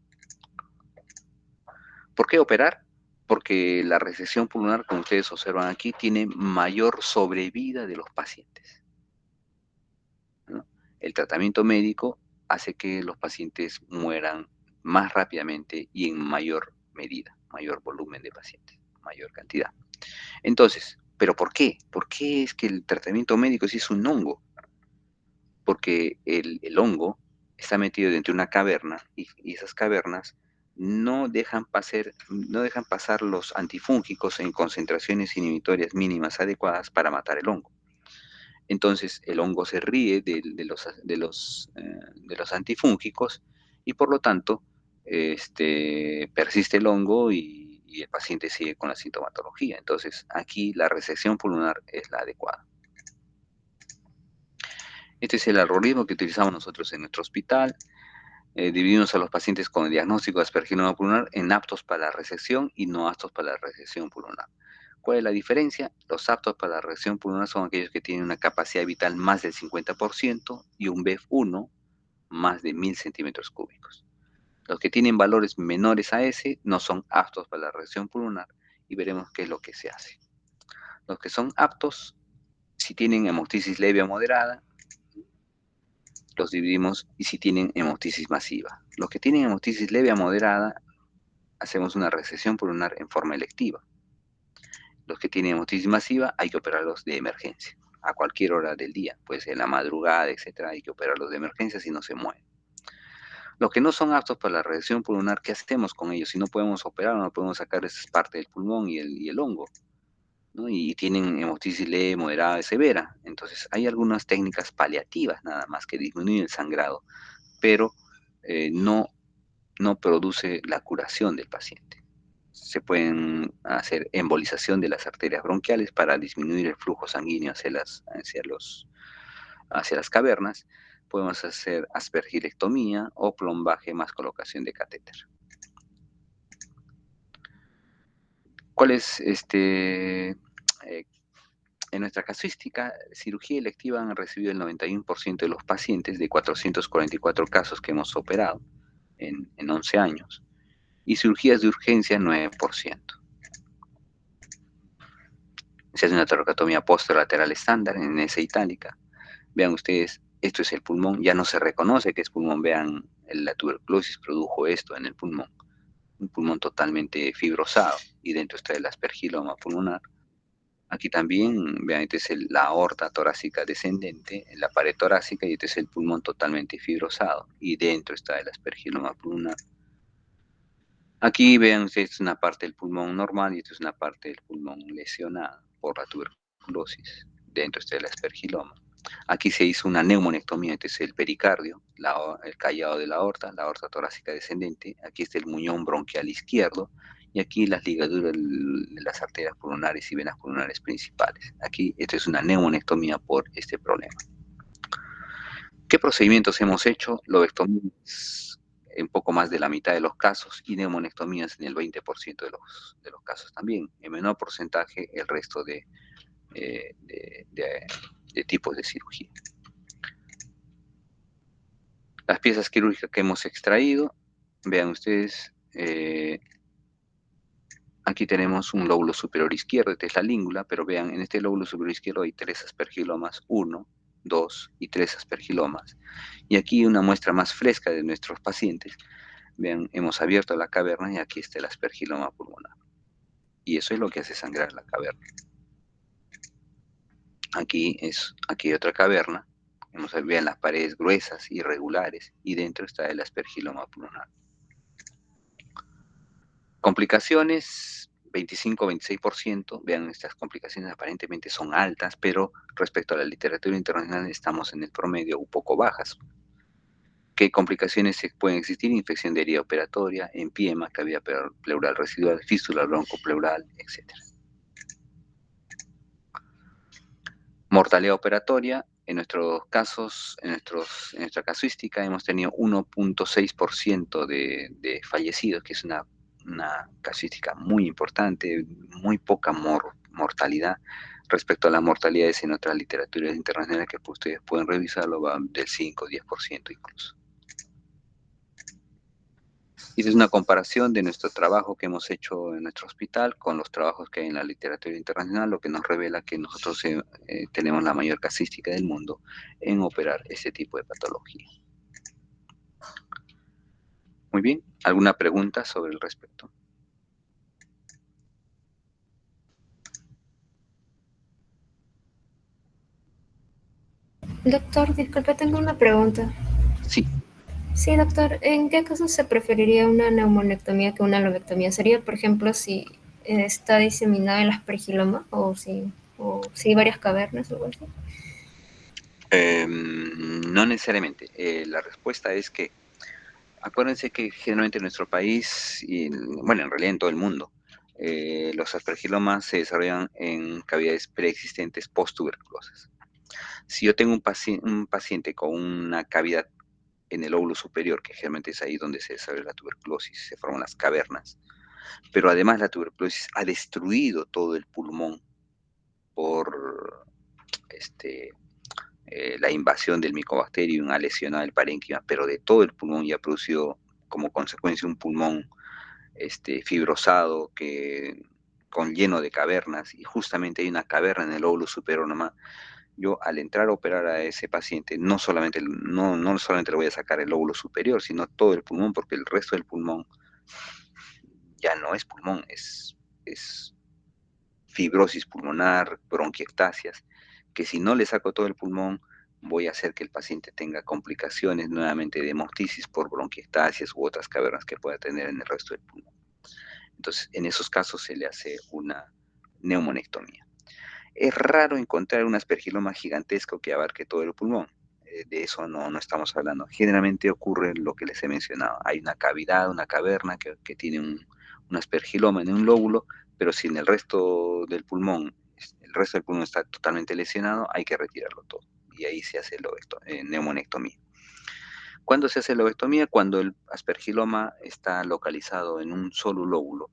¿Por qué operar? Porque la resección pulmonar, como ustedes observan aquí, tiene mayor sobrevida de los pacientes, ¿no? El tratamiento médico hace que los pacientes mueran más rápidamente y en mayor medida, mayor volumen de pacientes, mayor cantidad. Entonces, ¿pero por qué? ¿Por qué es que el tratamiento médico sí es un hongo? Porque el hongo está metido dentro de una caverna y esas cavernas no dejan pasar los antifúngicos en concentraciones inhibitorias mínimas adecuadas para matar el hongo. Entonces el hongo se ríe de los antifúngicos y por lo tanto persiste el hongo y el paciente sigue con la sintomatología. Entonces aquí la resección pulmonar es la adecuada. Este es el algoritmo que utilizamos nosotros en nuestro hospital. Dividimos a los pacientes con el diagnóstico de aspergiloma pulmonar en aptos para la resección y no aptos para la resección pulmonar. ¿Cuál es la diferencia? Los aptos para la resección pulmonar son aquellos que tienen una capacidad vital más del 50% y un BEF1 más de 1000 centímetros cúbicos. Los que tienen valores menores a ese no son aptos para la resección pulmonar, y veremos qué es lo que se hace. Los que son aptos, si tienen hemoptisis leve o moderada, los dividimos, y si tienen hemoptisis masiva. Los que tienen hemoptisis leve a moderada, hacemos una resección pulmonar en forma electiva. Los que tienen hemoptisis masiva hay que operarlos de emergencia, a cualquier hora del día, pues en la madrugada, etcétera, hay que operarlos de emergencia si no se mueven. Los que no son aptos para la resección pulmonar, ¿qué hacemos con ellos? Si no podemos operar, no podemos sacar esa parte del pulmón y el hongo, ¿no? Y tienen hemoptisis leve, moderada y severa. Entonces hay algunas técnicas paliativas nada más que disminuyen el sangrado, pero no produce la curación del paciente. Se pueden hacer embolización de las arterias bronquiales para disminuir el flujo sanguíneo hacia las cavernas. Podemos hacer aspergilectomía o plombaje más colocación de catéter. ¿Cuál es en nuestra casuística? Cirugía electiva han recibido el 91% de los pacientes de 444 casos que hemos operado en 11 años. Y cirugías de urgencia 9%. Se hace una toracotomía posterolateral estándar en esa itálica. Vean ustedes, esto es el pulmón, ya no se reconoce que es pulmón, vean, la tuberculosis produjo esto en el pulmón, un pulmón totalmente fibrosado, y dentro está el aspergiloma pulmonar. Aquí también, vean, este es la aorta torácica descendente, en la pared torácica, y este es el pulmón totalmente fibrosado, y dentro está el aspergiloma pulmonar. Aquí vean ustedes una parte del pulmón normal y esta es una parte del pulmón lesionada por la tuberculosis. Dentro está el aspergiloma. Aquí se hizo una neumonectomía, este es el pericardio, el callado de la aorta torácica descendente. Aquí está el muñón bronquial izquierdo y aquí las ligaduras de las arterias pulmonares y venas pulmonares principales. Aquí esto es una neumonectomía por este problema. ¿Qué procedimientos hemos hecho? Lobectomías en poco más de la mitad de los casos y neumonectomías en el 20% de los casos también. En menor porcentaje el resto eh, de, de, de tipos de cirugía. Las piezas quirúrgicas que hemos extraído, vean ustedes, aquí tenemos un lóbulo superior izquierdo, esta es la língula, pero vean, en este lóbulo superior izquierdo hay 3 aspergilomas, 1, 2 y 3 aspergilomas. Y aquí una muestra más fresca de nuestros pacientes. Vean, hemos abierto la caverna y aquí está el aspergiloma pulmonar. Y eso es lo que hace sangrar la caverna. Aquí hay otra caverna. Vean las paredes gruesas, irregulares, y dentro está el aspergiloma pulmonar. Complicaciones, 25-26%. Vean, estas complicaciones aparentemente son altas, pero respecto a la literatura internacional estamos en el promedio un poco bajas. ¿Qué complicaciones pueden existir? Infección de herida operatoria, empiema, cavidad pleural residual, fístula broncopleural, etc. Mortalidad operatoria, en nuestros casos, en nuestra casuística, hemos tenido 1.6% de fallecidos, que es una casuística muy importante, muy poca mortalidad respecto a las mortalidades en otras literaturas internacionales que ustedes pueden revisarlo, va del 5 o 10% incluso. Y esa es una comparación de nuestro trabajo que hemos hecho en nuestro hospital con los trabajos que hay en la literatura internacional, lo que nos revela que nosotros tenemos la mayor casística del mundo en operar este tipo de patología. Muy bien, ¿alguna pregunta sobre el respecto?
Doctor, disculpe, tengo una pregunta.
Sí.
Sí, doctor, ¿en qué caso se preferiría una neumonectomía que una lobectomía? ¿Sería, por ejemplo, si está diseminado el aspergiloma o si hay varias cavernas o algo así?
No necesariamente. La respuesta es que, acuérdense que generalmente en nuestro país, y bueno, en realidad en todo el mundo, los aspergilomas se desarrollan en cavidades preexistentes post-tuberculosis. Si yo tengo un paciente con una cavidad en el lóbulo superior, que generalmente es ahí donde se desarrolla la tuberculosis, se forman las cavernas, pero además la tuberculosis ha destruido todo el pulmón por la invasión del Mycobacterium, ha lesionado el parénquima, pero de todo el pulmón y ha producido como consecuencia un pulmón fibrosado con lleno de cavernas, y justamente hay una caverna en el lóbulo superior nomás. Yo al entrar a operar a ese paciente, no solamente le voy a sacar el lóbulo superior, sino todo el pulmón, porque el resto del pulmón ya no es pulmón, es fibrosis pulmonar, bronquiectasias, que si no le saco todo el pulmón, voy a hacer que el paciente tenga complicaciones nuevamente de hemoptisis por bronquiectasias u otras cavernas que pueda tener en el resto del pulmón. Entonces, en esos casos se le hace una neumonectomía. Es raro encontrar un aspergiloma gigantesco que abarque todo el pulmón. De eso no estamos hablando. Generalmente ocurre lo que les he mencionado. Hay una cavidad, una caverna que tiene un aspergiloma en un lóbulo, pero si en el resto del pulmón, está totalmente lesionado, hay que retirarlo todo. Y ahí se hace neumonectomía. ¿Cuándo se hace lobectomía? Cuando el aspergiloma está localizado en un solo lóbulo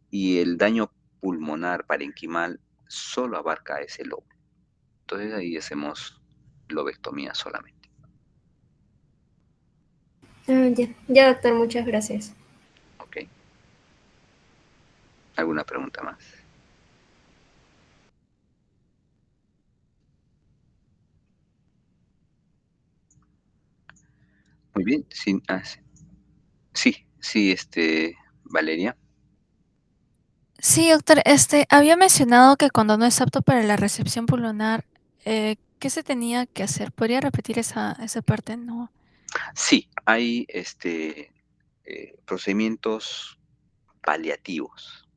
y el daño pulmonar parenquimal solo abarca ese lóbulo. Entonces ahí hacemos lobectomía solamente.
Ya, doctor, muchas gracias.
¿Ok? ¿Alguna pregunta más? Muy bien. Sí, sí, sí, Valeria.
Sí, doctor, había mencionado que cuando no es apto para la recepción pulmonar, ¿qué se tenía que hacer? ¿Podría repetir esa parte? No.
Sí, hay procedimientos paliativos.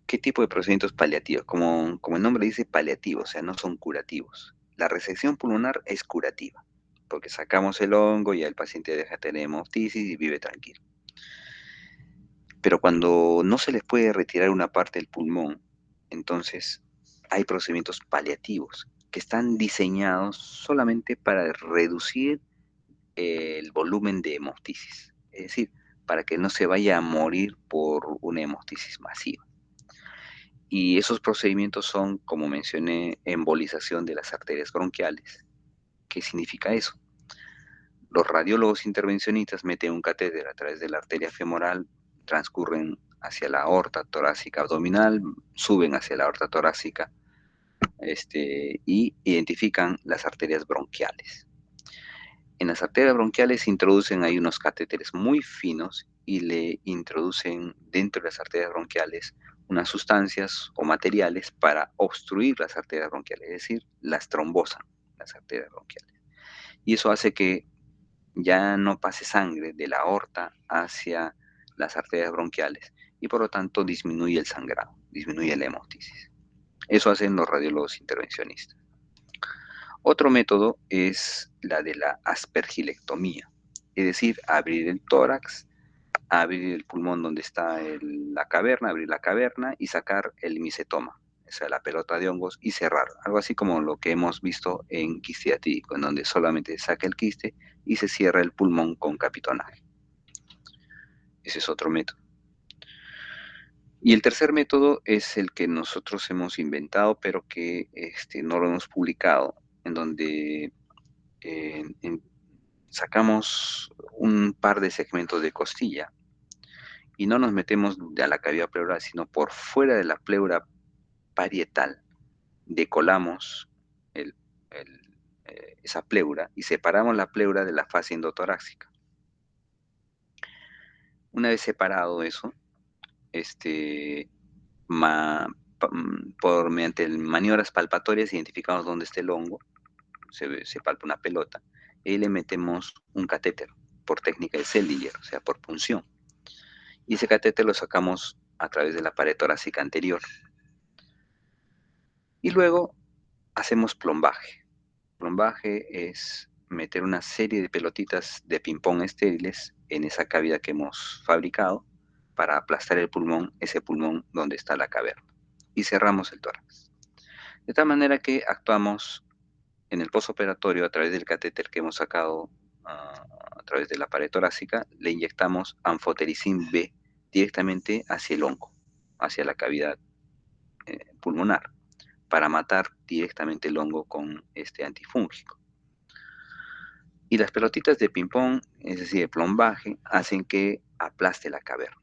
¿Qué tipo de procedimientos paliativos? Como el nombre dice, paliativos, o sea, no son curativos. La resección pulmonar es curativa, porque sacamos el hongo y ya el paciente deja de tener hemoptisis y vive tranquilo. Pero cuando no se les puede retirar una parte del pulmón, entonces hay procedimientos paliativos que están diseñados solamente para reducir el volumen de hemoptisis, es decir, para que no se vaya a morir por una hemoptisis masiva. Y esos procedimientos son, como mencioné, embolización de las arterias bronquiales. ¿Qué significa eso? Los radiólogos intervencionistas meten un catéter a través de la arteria femoral, transcurren hacia la aorta torácica abdominal, suben hacia la aorta torácica y identifican las arterias bronquiales. En las arterias bronquiales se introducen ahí unos catéteres muy finos y le introducen dentro de las arterias bronquiales unas sustancias o materiales para obstruir las arterias bronquiales, es decir, las trombosan las arterias bronquiales. Y eso hace que ya no pase sangre de la aorta hacia las arterias bronquiales y por lo tanto disminuye el sangrado, disminuye la hemoptisis. Eso hacen los radiólogos intervencionistas. Otro método es la de la aspergilectomía, es decir, abrir el tórax, abrir el pulmón donde está la caverna, abrir la caverna y sacar el micetoma, o sea, la pelota de hongos, y cerrar. Algo así como lo que hemos visto en quiste atípico, en donde solamente se saca el quiste y se cierra el pulmón con capitonaje. Ese es otro método. Y el tercer método es el que nosotros hemos inventado, pero que no lo hemos publicado, en donde sacamos un par de segmentos de costilla y no nos metemos a la cavidad pleural, sino por fuera de la pleura parietal, decolamos esa pleura y separamos la pleura de la fascia endotorácica. Una vez separado eso, mediante maniobras palpatorias identificamos dónde está el hongo, se palpa una pelota, y le metemos un catéter por técnica de Seldinger, o sea, por punción. Y ese catéter lo sacamos a través de la pared torácica anterior. Y luego hacemos plombaje. Plombaje es meter una serie de pelotitas de ping-pong estériles en esa cavidad que hemos fabricado para aplastar el pulmón, ese pulmón donde está la caverna. Y cerramos el tórax. De tal manera que actuamos en el postoperatorio a través del catéter que hemos sacado a través de la pared torácica, le inyectamos anfotericin B directamente hacia el hongo, hacia la cavidad pulmonar, para matar directamente el hongo con este antifúngico. Y las pelotitas de ping-pong, es decir, de plombaje, hacen que aplaste la caverna.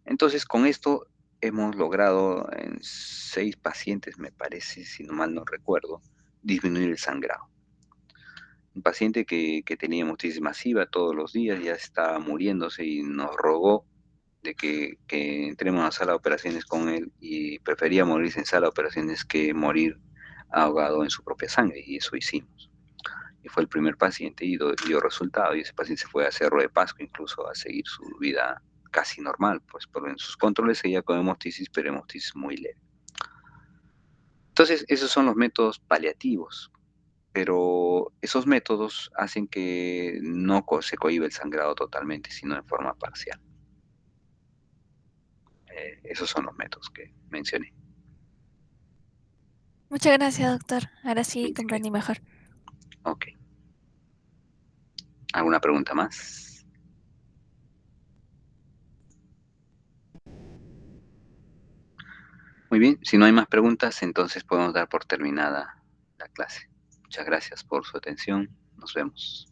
Entonces, con esto hemos logrado en 6 pacientes, me parece, si no mal no recuerdo, disminuir el sangrado. Un paciente que tenía hemoptisis masiva todos los días, ya estaba muriéndose y nos rogó de que entremos a la sala de operaciones con él y prefería morirse en sala de operaciones que morir ahogado en su propia sangre, y eso hicimos. Y fue el primer paciente y dio resultado, y ese paciente se fue a Cerro de Pasco incluso a seguir su vida casi normal, pues porque en sus controles seguía con hemoptisis, pero hemoptisis muy leve. Entonces, esos son los métodos paliativos, pero esos métodos hacen que no se cohíbe el sangrado totalmente, sino en forma parcial. Esos son los métodos que mencioné.
Muchas gracias, doctor. Ahora sí
Listo.
comprendí mejor.
Ok. ¿Alguna pregunta más? Muy bien, si no hay más preguntas, entonces podemos dar por terminada la clase. Muchas gracias por su atención. Nos vemos.